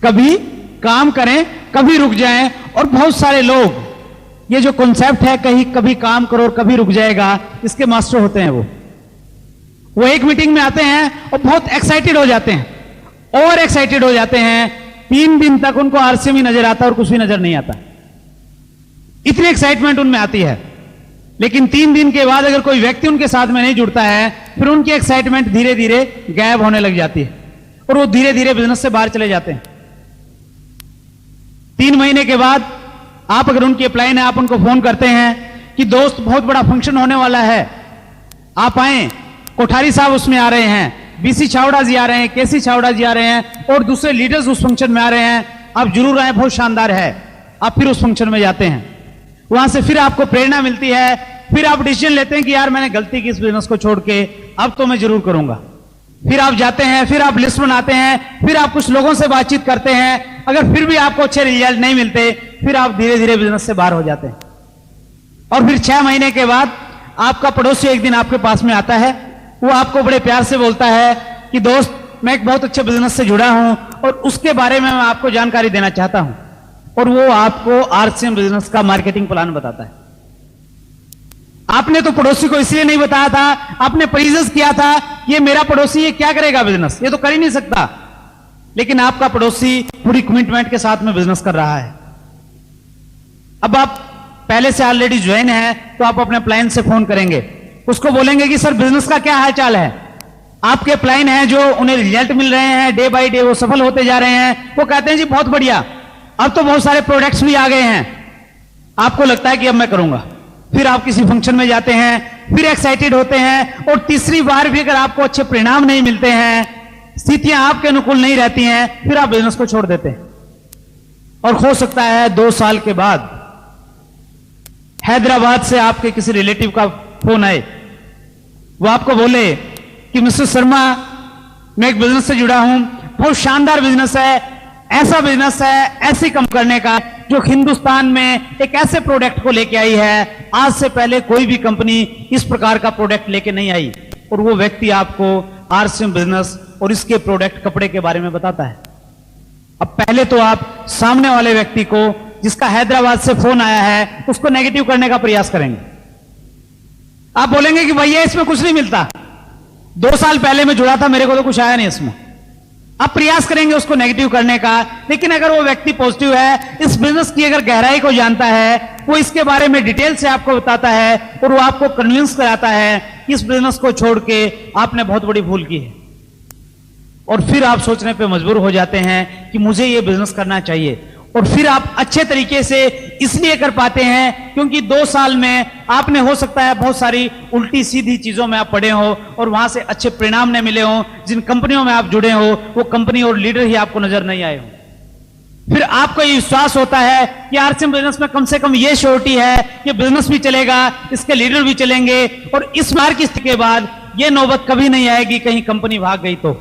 कभी काम करें, कभी रुक जाएं। और बहुत सारे लोग ये जो कॉन्सेप्ट है, कहीं कभी काम करो और कभी रुक जाएगा, इसके मास्टर होते हैं। वो एक मीटिंग में आते हैं और बहुत एक्साइटेड हो जाते हैं, और एक्साइटेड हो जाते हैं, 3 दिन तक उनको आरसीएम ही नजर आता और कुछ भी नजर नहीं आता, इतनी एक्साइटमेंट उनमें आती है। लेकिन 3 दिन के बाद अगर कोई व्यक्ति उनके साथ में नहीं जुड़ता है, फिर उनकी एक्साइटमेंट धीरे धीरे गायब होने लग जाती है और वो धीरे धीरे बिजनेस से बाहर चले जाते हैं। 3 महीने के बाद आप अगर उनकी अपलाइन है, आप उनको फोन करते हैं कि दोस्त बहुत बड़ा फंक्शन होने वाला है, आप आए, कोठारी साहब उसमें आ रहे हैं, बीसी छावड़ा जी आ रहे हैं, केसी छावड़ा जी आ रहे हैं और दूसरे लीडर्स उस फंक्शन में आ रहे हैं, आप जरूर आए, बहुत शानदार है। आप फिर उस फंक्शन में जाते हैं, वहां से फिर आपको प्रेरणा मिलती है, फिर आप डिसीजन लेते हैं कि यार मैंने गलती की इस बिजनेस को छोड़ के, अब तो मैं जरूर करूंगा। फिर आप जाते हैं, फिर आप लिस्ट बनाते हैं, फिर आप कुछ लोगों से बातचीत करते हैं, अगर फिर भी आपको अच्छे रिजल्ट नहीं मिलते, फिर आप धीरे धीरे बिजनेस से बाहर हो जाते हैं। और फिर 6 महीने के बाद आपका पड़ोसी एक दिन आपके पास में आता है, वो आपको बड़े प्यार से बोलता है कि दोस्त मैं एक बहुत अच्छे बिजनेस से जुड़ा हूं और उसके बारे में मैं आपको जानकारी देना चाहता हूं, और वो आपको आरसीएम बिजनेस का मार्केटिंग प्लान बताता है। आपने तो पड़ोसी को इसलिए नहीं बताया था, आपने प्रीजस किया था, ये मेरा पड़ोसी ये क्या करेगा बिजनेस, ये तो कर ही नहीं सकता, लेकिन आपका पड़ोसी पूरी कमिटमेंट के साथ में बिजनेस कर रहा है। अब आप पहले से ऑलरेडी ज्वाइन है, तो आप अपने प्लान से फोन करेंगे, उसको बोलेंगे कि सर बिजनेस का क्या हाल चाल है, आपके प्लान है जो उन्हें रिजल्ट मिल रहे हैं, डे बाय डे वो सफल होते जा रहे हैं। वो कहते हैं जी बहुत बढ़िया, अब तो बहुत सारे प्रोडक्ट्स भी आ गए हैं। आपको लगता है कि अब मैं करूंगा, फिर आप किसी फंक्शन में जाते हैं, फिर एक्साइटेड होते हैं, और तीसरी बार भी अगर आपको अच्छे परिणाम नहीं मिलते हैं, स्थितियां आपके अनुकूल नहीं रहती हैं, फिर आप बिजनेस को छोड़ देते हैं। और हो सकता है 2 साल के बाद हैदराबाद से आपके किसी रिलेटिव का फोन आए, वो आपको बोले कि मिस्टर शर्मा मैं एक बिजनेस से जुड़ा हूं, बहुत शानदार बिजनेस है, ऐसा बिजनेस है, ऐसी कम करने का जो हिंदुस्तान में एक ऐसे प्रोडक्ट को लेके आई है, आज से पहले कोई भी कंपनी इस प्रकार का प्रोडक्ट लेके नहीं आई। और वो व्यक्ति आपको आरसीएम बिजनेस और इसके प्रोडक्ट कपड़े के बारे में बताता है। अब पहले तो आप सामने वाले व्यक्ति को जिसका हैदराबाद से फोन आया है, उसको नेगेटिव करने का प्रयास करेंगे। आप बोलेंगे कि भैया इसमें कुछ नहीं मिलता, 2 साल पहले मैं जुड़ा था, मेरे को तो कुछ आया नहीं इसमें। आप प्रयास करेंगे उसको नेगेटिव करने का, लेकिन अगर वो व्यक्ति पॉजिटिव है, इस बिजनेस की अगर गहराई को जानता है, वो इसके बारे में डिटेल से आपको बताता है और वो आपको कन्विंस कराता है कि इस बिजनेस को छोड़ के आपने बहुत बड़ी भूल की है, और फिर आप सोचने पे मजबूर हो जाते हैं कि मुझे ये बिजनेस करना चाहिए। और फिर आप अच्छे तरीके से इसलिए कर पाते हैं क्योंकि 2 साल में आपने हो सकता है बहुत सारी उल्टी सीधी चीजों में आप पड़े हो और वहां से अच्छे परिणाम न मिले हो, जिन कंपनियों में आप जुड़े हो वो कंपनी और लीडर ही आपको नजर नहीं आए हो। फिर आपको ये विश्वास होता है कि आरसीएम बिजनेस में कम से कम ये श्योरिटी है कि बिजनेस भी चलेगा, इसके लीडर भी चलेंगे, और इस बार की स्थिति के बाद ये नौबत कभी नहीं आएगी कहीं कंपनी भाग गई तो।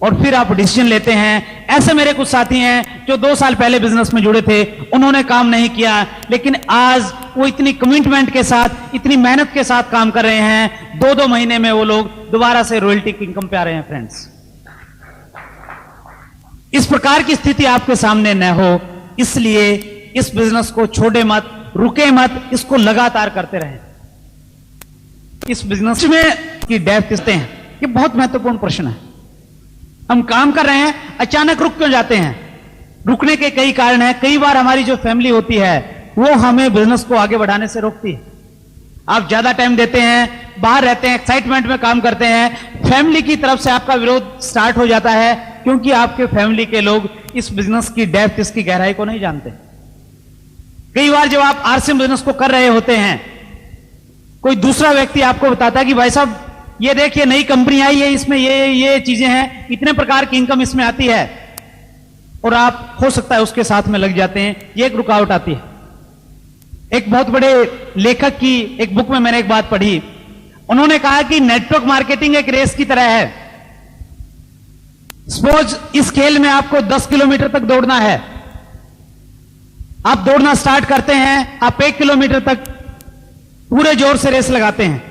और फिर आप डिसीजन लेते हैं। ऐसे मेरे कुछ साथी हैं जो 2 साल पहले बिजनेस में जुड़े थे, उन्होंने काम नहीं किया, लेकिन आज वो इतनी कमिटमेंट के साथ, इतनी मेहनत के साथ काम कर रहे हैं, 2-2 महीने में वो लोग दोबारा से रॉयल्टी की इनकम पे आ रहे हैं। फ्रेंड्स, इस प्रकार की स्थिति आपके सामने न हो, इसलिए इस बिजनेस को छोड़े मत, रुके मत, इसको लगातार करते रहें। इस बिजनेस में की डेप्थ कितने हैं, ये बहुत महत्वपूर्ण प्रश्न है। हम काम कर रहे हैं, अचानक रुक क्यों जाते हैं? रुकने के कई कारण हैं। कई बार हमारी जो फैमिली होती है वो हमें बिजनेस को आगे बढ़ाने से रोकती है। आप ज्यादा टाइम देते हैं, बाहर रहते हैं, एक्साइटमेंट में काम करते हैं, फैमिली की तरफ से आपका विरोध स्टार्ट हो जाता है, क्योंकि आपके फैमिली के लोग इस बिजनेस की डेप्थ, इसकी गहराई को नहीं जानते। कई बार जब आप आरसीएम बिजनेस को कर रहे होते हैं, कोई दूसरा व्यक्ति आपको बताता है कि भाई साहब ये देखिए नई कंपनी आई है, इसमें ये चीजें हैं, इतने प्रकार की इनकम इसमें आती है, और आप हो सकता है उसके साथ में लग जाते हैं। ये एक रुकावट आती है। एक बहुत बड़े लेखक की एक बुक में मैंने एक बात पढ़ी, उन्होंने कहा कि नेटवर्क मार्केटिंग एक रेस की तरह है। सपोज इस खेल में आपको 10 किलोमीटर तक दौड़ना है। आप दौड़ना स्टार्ट करते हैं, आप 1 किलोमीटर तक पूरे जोर से रेस लगाते हैं।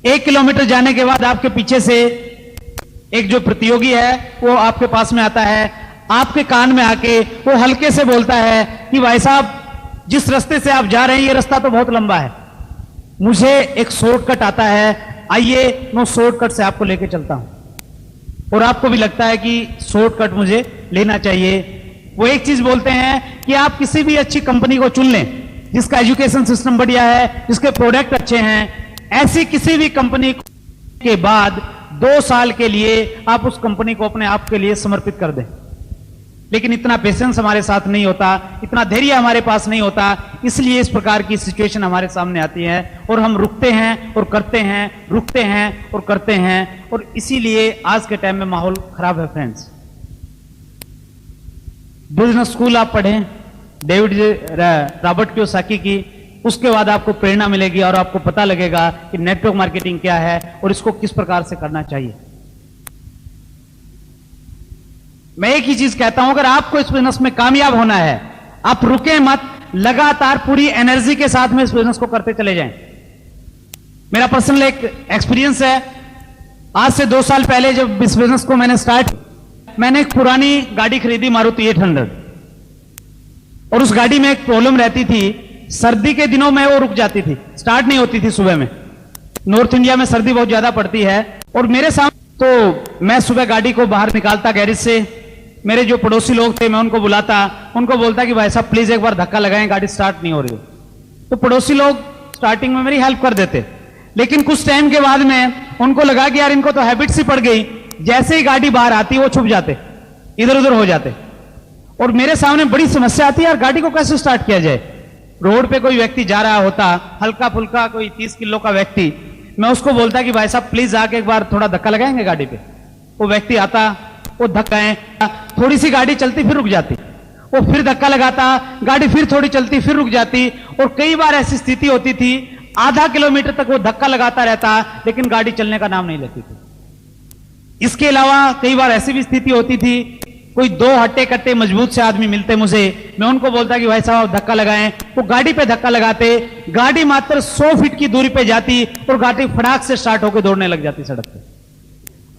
1 किलोमीटर जाने के बाद आपके पीछे से एक जो प्रतियोगी है वो आपके पास में आता है, आपके कान में आके वो हल्के से बोलता है कि भाई साहब जिस रास्ते से आप जा रहे हैं ये रास्ता तो बहुत लंबा है, मुझे एक शॉर्टकट आता है, आइए मैं शॉर्टकट से आपको लेके चलता हूं। और आपको भी लगता है कि शॉर्टकट मुझे लेना चाहिए। वो एक चीज बोलते हैं कि आप किसी भी अच्छी कंपनी को चुन लें जिसका एजुकेशन सिस्टम बढ़िया है, जिसके प्रोडक्ट अच्छे हैं, ऐसी किसी भी कंपनी के बाद 2 साल के लिए आप उस कंपनी को अपने आप के लिए समर्पित कर दें। लेकिन इतना पेशेंस हमारे साथ नहीं होता, इतना धैर्य हमारे पास नहीं होता, इसलिए इस प्रकार की सिचुएशन हमारे सामने आती है और हम रुकते हैं और करते हैं, रुकते हैं और करते हैं, और इसीलिए आज के टाइम में माहौल खराब है। फ्रेंड्स, बिजनेस स्कूल आप पढ़ें डेविड रॉबर्ट कियोसाकी की, उसके बाद आपको प्रेरणा मिलेगी और आपको पता लगेगा कि नेटवर्क मार्केटिंग क्या है और इसको किस प्रकार से करना चाहिए। मैं एक ही चीज कहता हूं, अगर आपको इस बिजनेस में कामयाब होना है, आप रुके मत, लगातार पूरी एनर्जी के साथ में इस बिजनेस को करते चले जाएं। मेरा पर्सनल एक एक्सपीरियंस है। आज से 2 साल पहले जब इस बिजनेस को मैंने एक पुरानी गाड़ी खरीदी, मारुति 800, और उस गाड़ी में एक प्रॉब्लम रहती थी, सर्दी के दिनों में वो रुक जाती थी, स्टार्ट नहीं होती थी सुबह में। नॉर्थ इंडिया में सर्दी बहुत ज्यादा पड़ती है, और मेरे सामने तो मैं सुबह गाड़ी को बाहर निकालता गैरेज से, मेरे जो पड़ोसी लोग थे मैं उनको बुलाता, उनको बोलता कि भाई साहब प्लीज एक बार धक्का लगाएं, गाड़ी स्टार्ट नहीं हो रही। तो पड़ोसी लोग स्टार्टिंग में मेरी हेल्प कर देते, लेकिन कुछ टाइम के बाद में उनको लगा कि यार इनको तो हैबिट सी पड़ गई, जैसे ही गाड़ी बाहर आती वो छुप जाते, इधर उधर हो जाते, और मेरे सामने बड़ी समस्या आती है, यार गाड़ी को कैसे स्टार्ट किया जाए। रोड पे कोई व्यक्ति जा रहा होता, हल्का फुल्का कोई 30 किलो का व्यक्ति, मैं उसको बोलता कि भाई साहब प्लीज आके एक बार थोड़ा धक्का लगाएंगे गाड़ी पे। वो व्यक्ति आता, वो धक्काएं, थोड़ी सी गाड़ी चलती फिर रुक जाती, वो फिर धक्का लगाता, गाड़ी फिर थोड़ी चलती फिर रुक जाती, और कई बार ऐसी स्थिति होती थी आधा किलोमीटर तक वो धक्का लगाता रहता, लेकिन गाड़ी चलने का नाम नहीं लेती थी। इसके अलावा कई बार ऐसी भी स्थिति होती थी, कोई 2 हट्टे कट्टे मजबूत से आदमी मिलते मुझे, मैं उनको बोलता कि भाई साहब धक्का लगाएं, वो गाड़ी पे धक्का लगाते, गाड़ी मात्र 100 फीट की दूरी पे जाती और गाड़ी फटाक से स्टार्ट होकर दौड़ने लग जाती सड़क पे।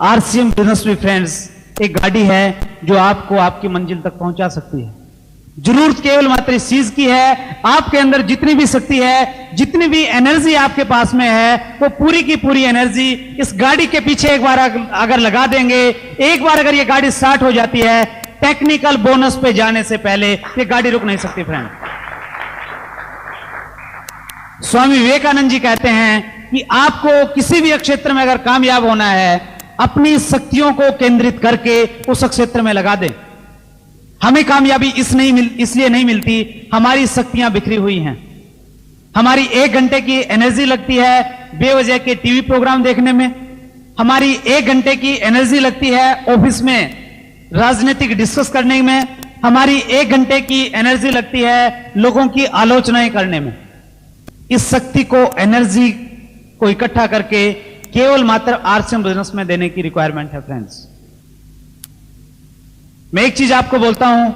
आरसीएम बिजनेस में फ्रेंड्स एक गाड़ी है जो आपको आपकी मंजिल तक पहुंचा सकती है। जरूरत केवल मात्र इस चीज की है, आपके अंदर जितनी भी शक्ति है, जितनी भी एनर्जी आपके पास में है, वो पूरी की पूरी एनर्जी इस गाड़ी के पीछे एक बार अगर लगा देंगे, एक बार अगर ये गाड़ी स्टार्ट हो जाती है, टेक्निकल बोनस पे जाने से पहले ये गाड़ी रुक नहीं सकती। फ्रेंड, स्वामी विवेकानंद जी कहते हैं कि आपको किसी भी क्षेत्र में अगर कामयाब होना है, अपनी शक्तियों को केंद्रित करके उस क्षेत्र में लगा दें। हमें कामयाबी इसलिए नहीं मिलती, हमारी शक्तियां बिखरी हुई हैं। हमारी 1 घंटे की एनर्जी लगती है बेवजह के टीवी प्रोग्राम देखने में, हमारी 1 घंटे की एनर्जी लगती है ऑफिस में राजनीतिक डिस्कस करने में, हमारी 1 घंटे की एनर्जी लगती है लोगों की आलोचनाएं करने में। इस शक्ति को, एनर्जी को इकट्ठा करके केवल मात्र आरसीएम बिजनेस में देने की रिक्वायरमेंट है फ्रेंड्स। मैं एक चीज आपको बोलता हूं,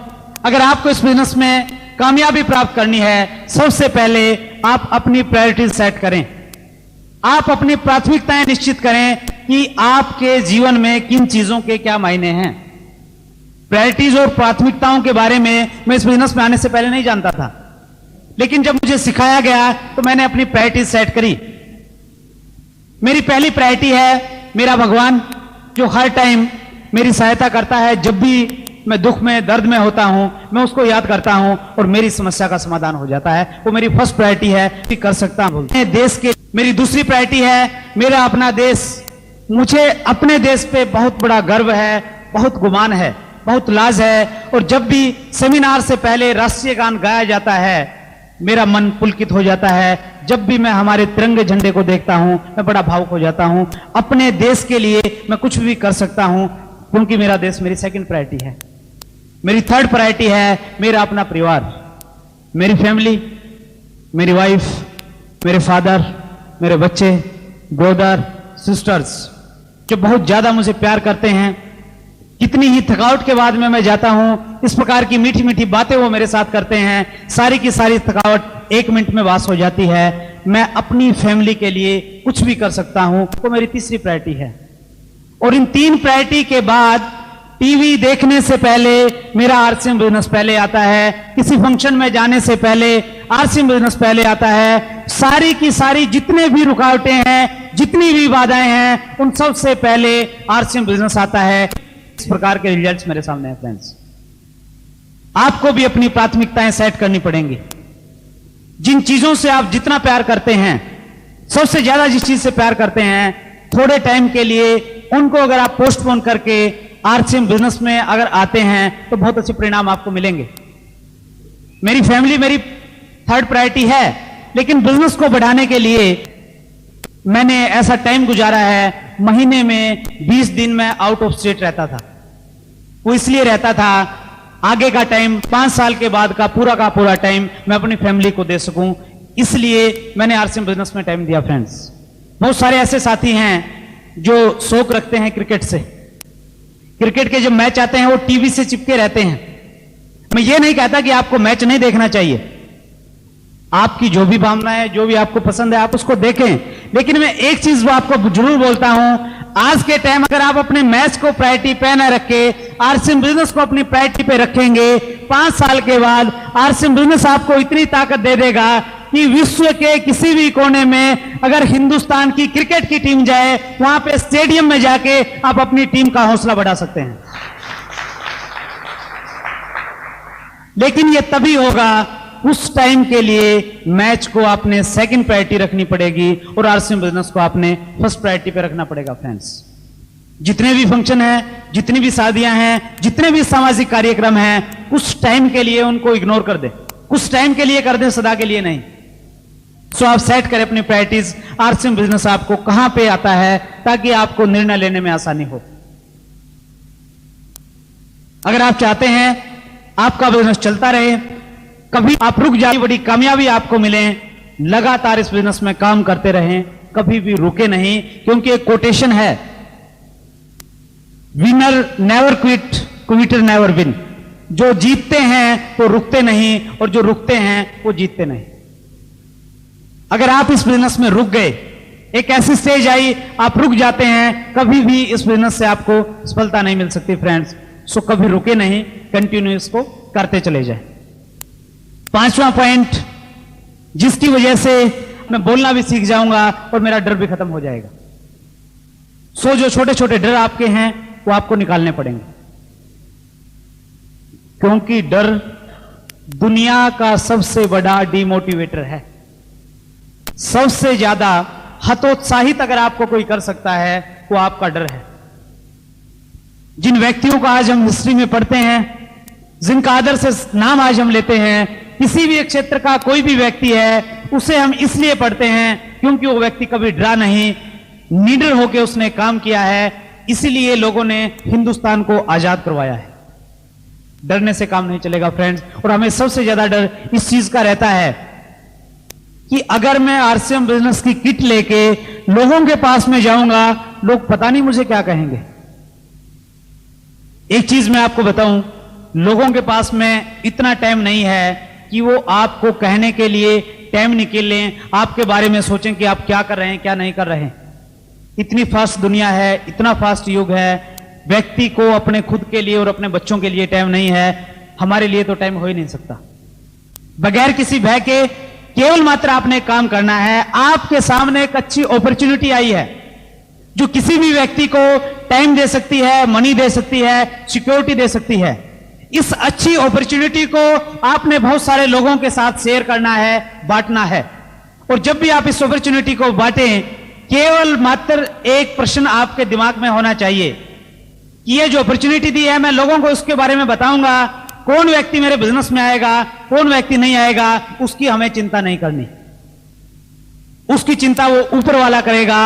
अगर आपको इस बिजनेस में कामयाबी प्राप्त करनी है, सबसे पहले आप अपनी प्रायोरिटीज सेट करें। आप अपनी प्राथमिकताएं निश्चित करें कि आपके जीवन में किन चीजों के क्या मायने हैं। प्रायोरिटीज और प्राथमिकताओं के बारे में मैं इस बिजनेस में आने से पहले नहीं जानता था, लेकिन जब मुझे सिखाया गया तो मैंने अपनी प्रायोरिटीज सेट करी। मेरी पहली प्रायोरिटी है मेरा भगवान, जो हर टाइम मेरी सहायता करता है। जब भी मैं दुख में, दर्द में होता हूं, मैं उसको याद करता हूं और मेरी समस्या का समाधान हो जाता है। वो मेरी फर्स्ट प्रायोरिटी है कि कर सकता हूं देश के। मेरी दूसरी प्रायोरिटी है मेरा अपना देश। मुझे अपने देश पे बहुत बड़ा गर्व है, बहुत गुमान है, बहुत लाज है। और जब भी सेमिनार से पहले राष्ट्रीय गान गाया जाता है, मेरा मन पुलकित हो जाता है। जब भी मैं हमारे तिरंगे झंडे को देखता हूं, मैं बड़ा भावुक हो जाता हूं। अपने देश के लिए मैं कुछ भी कर सकता हूं, क्योंकि मेरा देश मेरी सेकंड प्रायोरिटी है। मेरी थर्ड प्रायोरिटी है मेरा अपना परिवार, मेरी फैमिली, मेरी वाइफ, मेरे फादर, मेरे बच्चे, ब्रदर, सिस्टर्स, जो बहुत ज्यादा मुझे प्यार करते हैं। कितनी ही थकावट के बाद में मैं जाता हूं, इस प्रकार की मीठी मीठी बातें वो मेरे साथ करते हैं, सारी की सारी थकावट 1 मिनट में वास हो जाती है। मैं अपनी फैमिली के लिए कुछ भी कर सकता हूं, तो मेरी तीसरी प्रायोरिटी है। और इन 3 प्रायोरिटी के बाद टीवी देखने से पहले मेरा आरसीएम बिजनेस पहले आता है। किसी फंक्शन में जाने से पहले आरसीएम बिजनेस पहले आता है। सारी की सारी जितने भी रुकावटें हैं, जितनी भी बाधाएं हैं, उन सब से पहले आरसीएम बिजनेस आता है। इस प्रकार के रिजल्ट्स मेरे सामने हैं फ्रेंड्स। आपको भी अपनी प्राथमिकताएं सेट करनी पड़ेंगी। जिन चीजों से आप जितना प्यार करते हैं, सबसे ज्यादा जिस चीज से प्यार करते हैं, थोड़े टाइम के लिए उनको अगर आप पोस्टपोन करके आरसीएम बिजनेस में अगर आते हैं, तो बहुत अच्छे परिणाम आपको मिलेंगे। मेरी फैमिली मेरी थर्ड प्रायोरिटी है, लेकिन बिजनेस को बढ़ाने के लिए मैंने ऐसा टाइम गुजारा है, महीने में 20 दिन मैं आउट ऑफ स्टेट रहता था। वो इसलिए रहता था, आगे का टाइम 5 साल के बाद का पूरा टाइम मैं अपनी फैमिली को दे सकूं, इसलिए मैंने आरसीएम बिजनेस में टाइम दिया फ्रेंड्स। बहुत सारे ऐसे साथी हैं जो शौक रखते हैं क्रिकेट से। क्रिकेट के जब मैच आते हैं वो टीवी से चिपके रहते हैं। मैं ये नहीं कहता कि आपको मैच नहीं देखना चाहिए, आपकी जो भी भावना है, जो भी आपको पसंद है, आप उसको देखें। लेकिन मैं एक चीज वो आपको जरूर बोलता हूं, आज के टाइम अगर आप अपने मैच को प्रायोरिटी पे न रखे, आरसीएम बिजनेस को अपनी प्रायोरिटी पे रखेंगे, 5 साल के बाद आरसीएम बिजनेस आपको इतनी ताकत दे देगा कि विश्व के किसी भी कोने में अगर हिंदुस्तान की क्रिकेट की टीम जाए, वहां पे स्टेडियम में जाके आप अपनी टीम का हौसला बढ़ा सकते हैं। लेकिन यह तभी होगा, उस टाइम के लिए मैच को आपने सेकंड प्रायोरिटी रखनी पड़ेगी और आरसीएम बिजनेस को आपने फर्स्ट प्रायोरिटी पे रखना पड़ेगा फ्रेंड्स। जितने भी फंक्शन हैं, जितनी भी शादियां हैं, जितने भी सामाजिक कार्यक्रम हैं, उस टाइम के लिए उनको इग्नोर कर दें, कुछ टाइम के लिए कर दें, सदा के लिए नहीं। सो आप सेट करें अपनी प्रायोरिटीज। आरसीएम बिजनेस आपको कहां पे आता है, ताकि आपको निर्णय लेने में आसानी हो। अगर आप चाहते हैं आपका बिजनेस चलता रहे, कभी आप रुक जाए, बड़ी कामयाबी आपको मिले, लगातार इस बिजनेस में काम करते रहें, कभी भी रुके नहीं। क्योंकि एक कोटेशन है, winner never quit, Quetta never win. जो जीतते हैं वो रुकते नहीं, और जो रुकते हैं वो जीतते नहीं। अगर आप इस बिजनेस में रुक गए, एक ऐसी स्टेज आई आप रुक जाते हैं, कभी भी इस बिजनेस से आपको सफलता नहीं मिल सकती फ्रेंड्स। सो कभी रुके नहीं, कंटिन्यू इसको करते चले जाए। 5वां पॉइंट, जिसकी वजह से मैं बोलना भी सीख जाऊंगा और मेरा डर भी खत्म हो जाएगा। सो जो छोटे छोटे डर आपके हैं वो आपको निकालने पड़ेंगे, क्योंकि डर दुनिया का सबसे बड़ा डिमोटिवेटर है। सबसे ज्यादा हतोत्साहित अगर आपको कोई कर सकता है, वो आपका डर है। जिन व्यक्तियों को आज हम हिस्ट्री में पढ़ते हैं, जिनका आदर से नाम आज हम लेते हैं, किसी भी क्षेत्र का कोई भी व्यक्ति है, उसे हम इसलिए पढ़ते हैं क्योंकि वो व्यक्ति कभी डरा नहीं, निडर होकर उसने काम किया है। इसीलिए लोगों ने हिंदुस्तान को आजाद करवाया है। डरने से काम नहीं चलेगा फ्रेंड्स। और हमें सबसे ज्यादा डर इस चीज का रहता है कि अगर मैं आरसीएम बिजनेस की किट लेके लोगों के पास में जाऊंगा, लोग पता नहीं मुझे क्या कहेंगे। एक चीज मैं आपको बताऊं, लोगों के पास में इतना टाइम नहीं है कि वो आपको कहने के लिए टाइम निकाल लें, आपके बारे में सोचें कि आप क्या कर रहे हैं, क्या नहीं कर रहे हैं। इतनी फास्ट दुनिया है, इतना फास्ट युग है, व्यक्ति को अपने खुद के लिए और अपने बच्चों के लिए टाइम नहीं है। हमारे लिए तो टाइम हो ही नहीं सकता। बगैर किसी भय के केवल मात्र आपने काम करना है। आपके सामने एक अच्छी अपॉर्चुनिटी आई है जो किसी भी व्यक्ति को टाइम दे सकती है, मनी दे सकती है, सिक्योरिटी दे सकती है। इस अच्छी अपॉर्चुनिटी को आपने बहुत सारे लोगों के साथ शेयर करना है, बांटना है। और जब भी आप इस अपॉर्चुनिटी को बांटें, केवल मात्र एक प्रश्न आपके दिमाग में होना चाहिए कि ये जो अपॉर्चुनिटी दी है, मैं लोगों को उसके बारे में बताऊंगा। कौन व्यक्ति मेरे बिजनेस में आएगा, कौन व्यक्ति नहीं आएगा, उसकी हमें चिंता नहीं करनी। उसकी चिंता वो ऊपर वाला करेगा।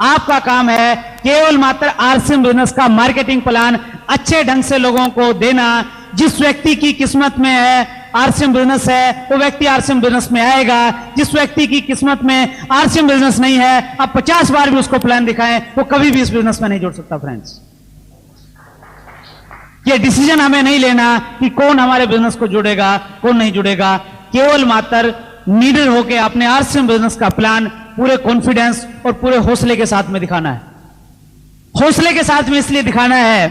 आपका काम है केवल मात्र आरसीएम बिजनेस का मार्केटिंग प्लान अच्छे ढंग से लोगों को देना। जिस व्यक्ति की किस्मत में है आरसीएम बिजनेस है, वो व्यक्ति आरसीएम बिजनेस में आएगा। जिस व्यक्ति की किस्मत में आरसीएम बिजनेस नहीं है, आप 50 बार भी उसको प्लान दिखाएं, वो कभी भी इस बिजनेस में नहीं जुड़ सकता। फ्रेंड्स, ये डिसीजन हमें नहीं लेना कि कौन हमारे बिजनेस को जुड़ेगा, कौन नहीं जुड़ेगा। केवल मात्र नीडर होकर अपने आरसीएम बिजनेस का प्लान पूरे कॉन्फिडेंस और पूरे हौसले के साथ में दिखाना है। हौसले के साथ में इसलिए दिखाना है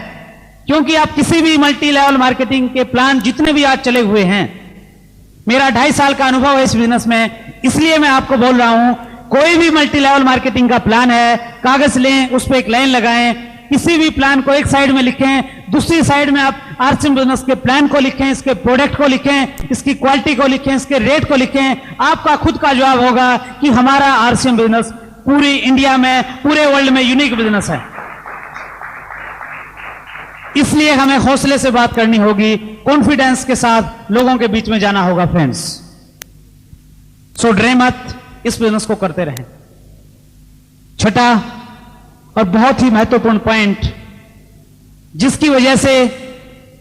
क्योंकि आप किसी भी मल्टी लेवल मार्केटिंग के प्लान जितने भी आज चले हुए हैं, मेरा 2.5 साल का अनुभव है इस बिजनेस में, इसलिए मैं आपको बोल रहा हूं, कोई भी मल्टी लेवल मार्केटिंग का प्लान है, कागज लें, उस पर एक लाइन लगाएं, किसी भी प्लान को एक साइड में लिखें, दूसरी साइड में आप आरसीएम बिजनेस के प्लान को लिखें, इसके प्रोडक्ट को लिखें, इसकी क्वालिटी को लिखें, इसके रेट को लिखें। आपका खुद का जवाब होगा कि हमारा आरसीएम बिजनेस पूरी इंडिया में, पूरे वर्ल्ड में यूनिक बिजनेस है। इसलिए हमें हौसले से बात करनी होगी, कॉन्फिडेंस के साथ लोगों के बीच में जाना होगा। फ्रेंड्स, सो डरे मत, इस बिजनेस को करते रहें। छठा और बहुत ही महत्वपूर्ण पॉइंट, जिसकी वजह से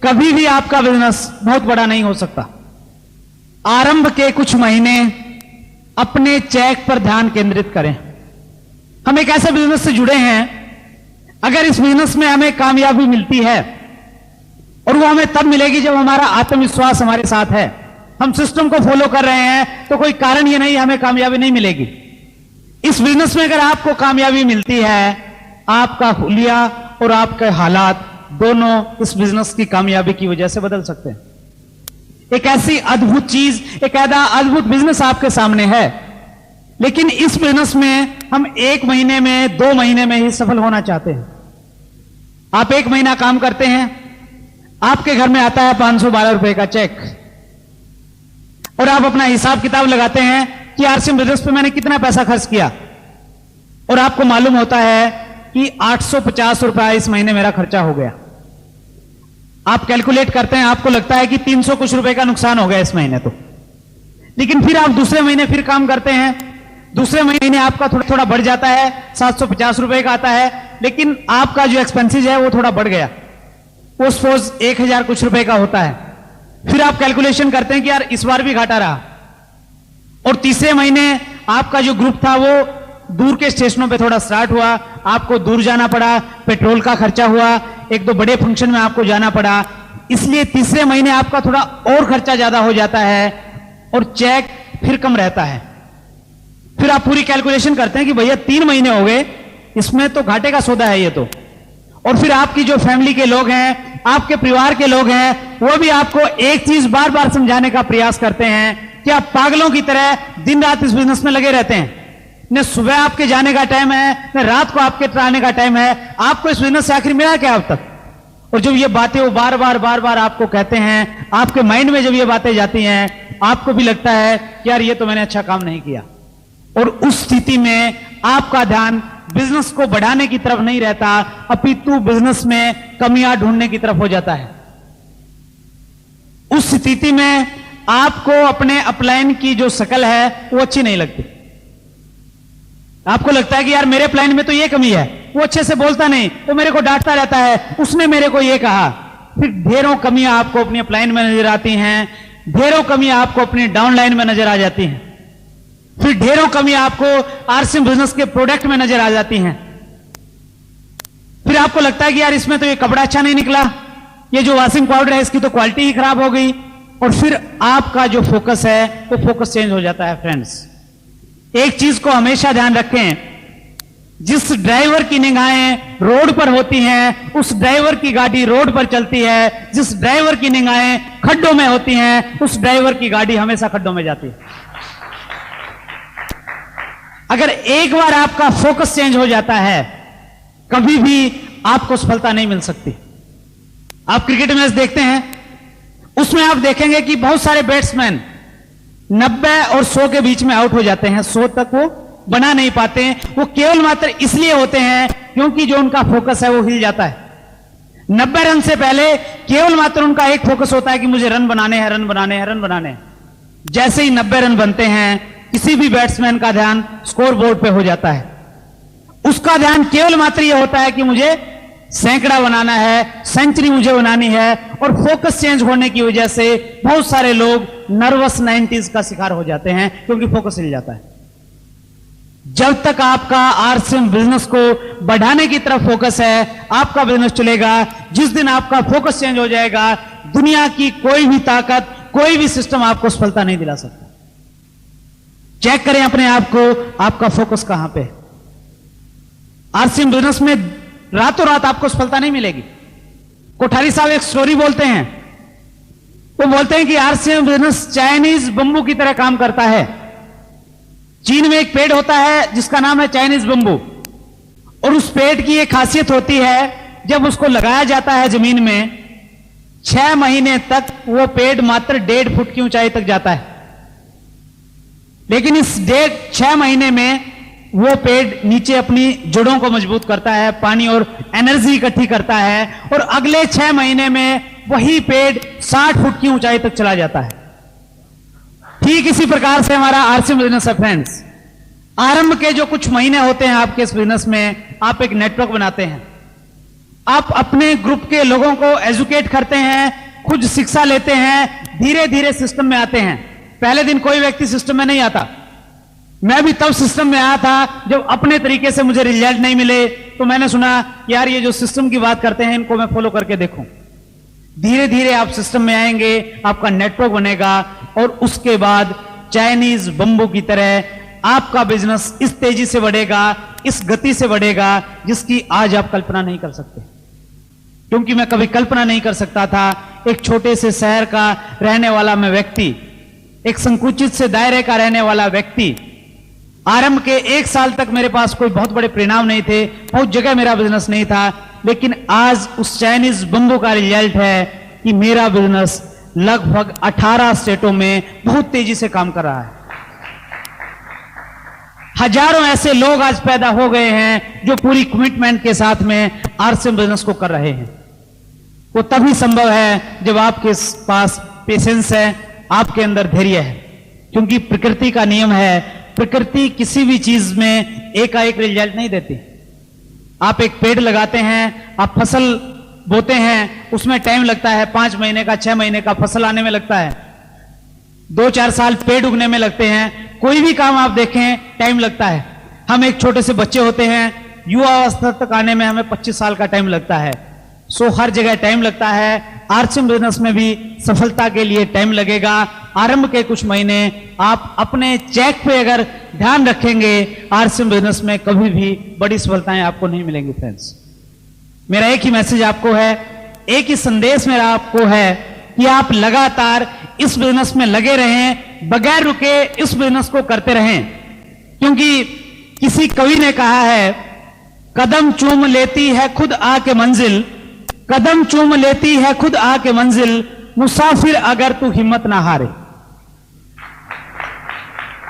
कभी भी आपका बिजनेस बहुत बड़ा नहीं हो सकता, आरंभ के कुछ महीने अपने चेक पर ध्यान केंद्रित करें। हम एक ऐसे बिजनेस से जुड़े हैं, अगर इस बिजनेस में हमें कामयाबी मिलती है, और वो हमें तब मिलेगी जब हमारा आत्मविश्वास हमारे साथ है, हम सिस्टम को फॉलो कर रहे हैं, तो कोई कारण ये नहीं हमें कामयाबी नहीं मिलेगी। इस बिजनेस में अगर आपको कामयाबी मिलती है, आपका हुलिया और आपके हालात दोनों इस बिजनेस की कामयाबी की वजह से बदल सकते हैं। एक ऐसी अद्भुत चीज, एक ऐसा अद्भुत बिजनेस आपके सामने है, लेकिन इस बिजनेस में हम 1 महीने में, 2 महीने में ही सफल होना चाहते हैं। आप 1 महीना काम करते हैं, आपके घर में आता है 512 रुपए का चेक, और आप अपना हिसाब किताब लगाते हैं कि आरसीएम बिजनेस पे मैंने कितना पैसा खर्च किया, और आपको मालूम होता है कि 850 रुपया इस महीने मेरा खर्चा हो गया। आप कैलकुलेट करते हैं, आपको लगता है कि 300 कुछ रुपए का नुकसान हो गया इस महीने तो। लेकिन फिर आप दूसरे महीने फिर काम करते हैं, दूसरे महीने आपका थोड़ा थोड़ा बढ़ जाता है, 750 रुपए का आता है, लेकिन आपका जो एक्सपेंसेस है वो थोड़ा बढ़ गया, वो सपोज 1000 कुछ रुपए का होता है। फिर आप कैलकुलेशन करते हैं कि यार इस बार भी घाटा रहा, और तीसरे महीने आपका जो ग्रुप था वो दूर के स्टेशनों पे थोड़ा स्टार्ट हुआ, आपको दूर जाना पड़ा, पेट्रोल का खर्चा हुआ, 1-2 बड़े फंक्शन में आपको जाना पड़ा, इसलिए तीसरे महीने आपका थोड़ा और खर्चा ज्यादा हो जाता है, और चेक फिर कम रहता है। फिर आप पूरी कैलकुलेशन करते हैं कि भैया 3 महीने हो गए, इसमें तो घाटे का सौदा है ये तो। और फिर आपकी जो फैमिली के लोग हैं, आपके परिवार के लोग हैं, वो भी आपको एक चीज बार बार समझाने का प्रयास करते हैं कि आप पागलों की तरह दिन रात इस बिजनेस में लगे रहते हैं। न सुबह आपके जाने का टाइम है, न रात को आपके आने का टाइम है, आपको इस बिजनेस से आखिर मिला क्या अब तक? और जब ये बातें वो बार बार आपको कहते हैं, आपके माइंड में जब ये बातें जाती हैं, आपको भी लगता है कि यार ये तो मैंने अच्छा काम नहीं किया। और उस स्थिति में आपका ध्यान बिजनेस को बढ़ाने की तरफ नहीं रहता, अपितु बिजनेस में कमियां ढूंढने की तरफ हो जाता है। उस स्थिति में आपको अपने अपलाइन की जो शक्ल है वो अच्छी नहीं लगती। आपको लगता है कि यार मेरे प्लान में तो ये कमी है, वो अच्छे से बोलता नहीं, वो मेरे को डांटता रहता है, उसने मेरे को ये कहा। फिर ढेरों कमियां आपको अपनी अपलाइन में नजर आती हैं, ढेरों कमियां आपको अपनी डाउनलाइन में नजर आ जाती हैं, फिर ढेरों कमियां आपको आरसीएम बिजनेस के प्रोडक्ट में नजर आ जाती हैं। फिर आपको लगता है कि यार इसमें तो ये कपड़ा अच्छा नहीं निकला, ये जो वॉशिंग पाउडर है इसकी तो क्वालिटी ही खराब हो गई, और फिर आपका जो फोकस है वो फोकस चेंज हो जाता है। फ्रेंड्स, एक चीज को हमेशा ध्यान रखें, जिस ड्राइवर की निगाहें रोड पर होती हैं उस ड्राइवर की गाड़ी रोड पर चलती है, जिस ड्राइवर की निगाहें खड्डों में होती हैं उस ड्राइवर की गाड़ी हमेशा खड्डों में जाती है। अगर एक बार आपका फोकस चेंज हो जाता है, कभी भी आपको सफलता नहीं मिल सकती। आप क्रिकेट मैच देखते हैं, उसमें आप देखेंगे कि बहुत सारे बैट्समैन 90 और 100 के बीच में आउट हो जाते हैं, 100 तक वो बना नहीं पाते हैं। वो केवल मात्र इसलिए होते हैं क्योंकि जो उनका फोकस है वो हिल जाता है। 90 रन से पहले केवल मात्र उनका एक फोकस होता है कि मुझे रन बनाने हैं, रन बनाने हैं, रन बनाने हैं। जैसे ही 90 रन बनते हैं, किसी भी बैट्समैन का ध्यान स्कोर बोर्ड पे हो जाता है। उसका ध्यान केवल मात्र यह होता है कि मुझे सैकड़ा बनाना है, सेंचुरी मुझे बनानी है, और फोकस चेंज होने की वजह से बहुत सारे लोग नर्वस 90s का शिकार हो जाते हैं क्योंकि फोकस हिल जाता है। जब तक आपका आरसीएम बिजनेस को बढ़ाने की तरफ फोकस है, आपका बिजनेस चलेगा। जिस दिन आपका फोकस चेंज हो जाएगा, दुनिया की कोई भी ताकत, कोई भी सिस्टम आपको सफलता नहीं दिला सकता। चेक करें अपने आप को, आपका फोकस कहां पे है। आरसीएम बिजनेस में रातों रात आपको सफलता नहीं मिलेगी। कोठारी साहब एक स्टोरी बोलते हैं, वो बोलते हैं कि आरसीएम बिजनेस चाइनीज बंबू की तरह काम करता है। चीन में एक पेड़ होता है जिसका नाम है चाइनीज बंबू, और उस पेड़ की एक खासियत होती है, जब उसको लगाया जाता है जमीन में, 6 महीने तक वो पेड़ मात्र 1.5 फुट की ऊंचाई तक जाता है। लेकिन इस 6 महीने में वो पेड़ नीचे अपनी जड़ों को मजबूत करता है, पानी और एनर्जी इकट्ठी करता है, और अगले 6 महीने में वही पेड़ 60 फुट की ऊंचाई तक चला जाता है। ठीक इसी प्रकार से हमारा आरसीएम बिजनेस है। फ्रेंड्स, आरंभ के जो कुछ महीने होते हैं आपके इस बिजनेस में, आप एक नेटवर्क बनाते हैं, आप अपने ग्रुप के लोगों को एजुकेट करते हैं, खुद शिक्षा लेते हैं, धीरे धीरे सिस्टम में आते हैं। पहले दिन कोई व्यक्ति सिस्टम में नहीं आता। मैं भी तब सिस्टम में आया था जब अपने तरीके से मुझे रिजल्ट नहीं मिले, तो मैंने सुना यार ये जो सिस्टम की बात करते हैं इनको मैं फॉलो करके देखूं। धीरे धीरे आप सिस्टम में आएंगे, आपका नेटवर्क बनेगा, और उसके बाद चाइनीज बंबू की तरह आपका बिजनेस इस तेजी से बढ़ेगा, इस गति से बढ़ेगा जिसकी आज आप कल्पना नहीं कर सकते। क्योंकि मैं कभी कल्पना नहीं कर सकता था, एक छोटे से शहर का रहने वाला मैं व्यक्ति, एक संकुचित से दायरे का रहने वाला व्यक्ति, आरंभ के 1 साल तक मेरे पास कोई बहुत बड़े परिणाम नहीं थे, बहुत जगह मेरा बिजनेस नहीं था, लेकिन आज उस चाइनीज बंबू का रिजल्ट है कि मेरा बिजनेस लगभग 18 स्टेटों में बहुत तेजी से काम कर रहा है। हजारों ऐसे लोग आज पैदा हो गए हैं जो पूरी कमिटमेंट के साथ में आरसीएम बिजनेस को कर रहे हैं। वो तभी संभव है जब आपके पास पेशेंस है, आपके अंदर धैर्य है। क्योंकि प्रकृति का नियम है, प्रकृति किसी भी चीज में एकाएक रिजल्ट नहीं देती। आप एक पेड़ लगाते हैं, आप फसल बोते हैं, उसमें टाइम लगता है, 5 महीने का, 6 महीने का फसल आने में लगता है, 2-4 साल पेड़ उगने में लगते हैं। कोई भी काम आप देखें टाइम लगता है। हम एक छोटे से बच्चे होते हैं, युवा अवस्था तक आने में हमें 25 साल का टाइम लगता है। सो हर जगह टाइम लगता है। आरसीएम बिजनेस में भी सफलता के लिए टाइम लगेगा। आरंभ के कुछ महीने आप अपने चेक पे अगर ध्यान रखेंगे, आरसीएम बिजनेस में कभी भी बड़ी सफलताएं आपको नहीं मिलेंगी। फ्रेंड्स, मेरा एक ही मैसेज आपको है, एक ही संदेश मेरा आपको है कि आप लगातार इस बिजनेस में लगे रहें, बगैर रुके इस बिजनेस को करते रहें। क्योंकि किसी कवि ने कहा है, कदम चूम लेती है खुद आके मंजिल, कदम चूम लेती है खुद आके मंजिल, मुसाफिर अगर तू हिम्मत ना हारे।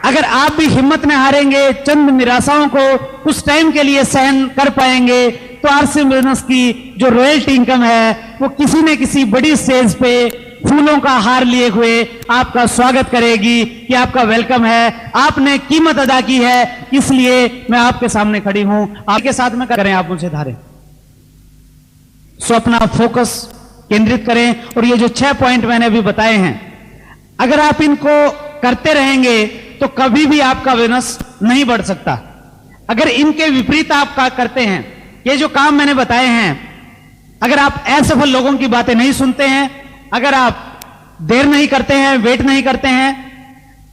अगर आप भी हिम्मत न हारेंगे, चंद निराशाओं को कुछ टाइम के लिए सहन कर पाएंगे, तो आरसीएम बिजनेस की जो रॉयल्टी इनकम है वो किसी न किसी बड़ी स्टेज पे फूलों का हार लिए हुए आपका स्वागत करेगी कि आपका वेलकम है, आपने कीमत अदा की है, इसलिए मैं आपके सामने खड़ी हूं। आपके साथ में करें, आप मुझे धारें। सो अपना फोकस केंद्रित करें। और ये जो 6 पॉइंट मैंने अभी बताए हैं, अगर आप इनको करते रहेंगे तो कभी भी आपका बिजनेस नहीं बढ़ सकता। अगर इनके विपरीत आप करते हैं, ये जो काम मैंने बताए हैं, अगर आप असफल लोगों की बातें नहीं सुनते हैं, अगर आप देर नहीं करते हैं, वेट नहीं करते हैं,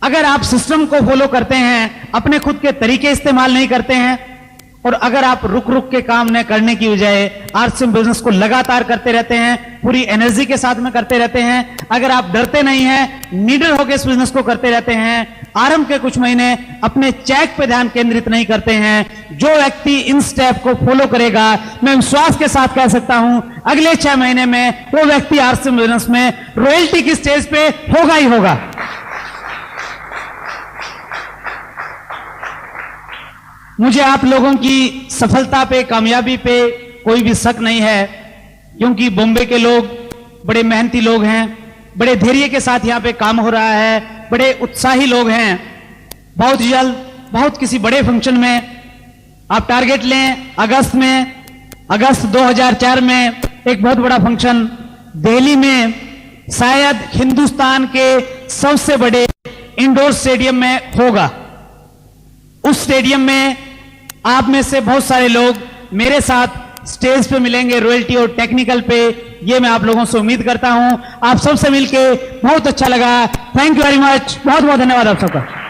अगर आप सिस्टम को फॉलो करते हैं, अपने खुद के तरीके इस्तेमाल नहीं करते हैं, और अगर आप रुक रुक के काम न करने की बजाय आरसीएम बिजनेस को लगातार करते रहते हैं, पूरी एनर्जी के साथ में करते रहते हैं, अगर आप डरते नहीं हैं, नीडर होकर इस बिजनेस को करते रहते हैं, आरंभ के कुछ महीने अपने चेक पे ध्यान केंद्रित नहीं करते हैं, जो व्यक्ति इन स्टेप को फॉलो करेगा, मैं विश्वास के साथ कह सकता हूं अगले 6 महीने में वो व्यक्ति आरसीएम बिजनेस में रॉयल्टी की स्टेज पे होगा ही होगा। मुझे आप लोगों की सफलता पे, कामयाबी पे कोई भी शक नहीं है, क्योंकि बॉम्बे के लोग बड़े मेहनती लोग हैं, बड़े धैर्य के साथ यहां पे काम हो रहा है, बड़े उत्साही लोग हैं। बहुत जल्द, बहुत किसी बड़े फंक्शन में आप टारगेट लें, अगस्त 2004 में एक बहुत बड़ा फंक्शन दिल्ली में, शायद हिंदुस्तान के सबसे बड़े इंडोर स्टेडियम में होगा। उस स्टेडियम में आप में से बहुत सारे लोग मेरे साथ स्टेज पे मिलेंगे, रॉयल्टी और टेक्निकल पे, ये मैं आप लोगों से उम्मीद करता हूं। आप सबसे मिलके बहुत अच्छा लगा। Thank you very much. बहुत बहुत धन्यवाद आप सबका।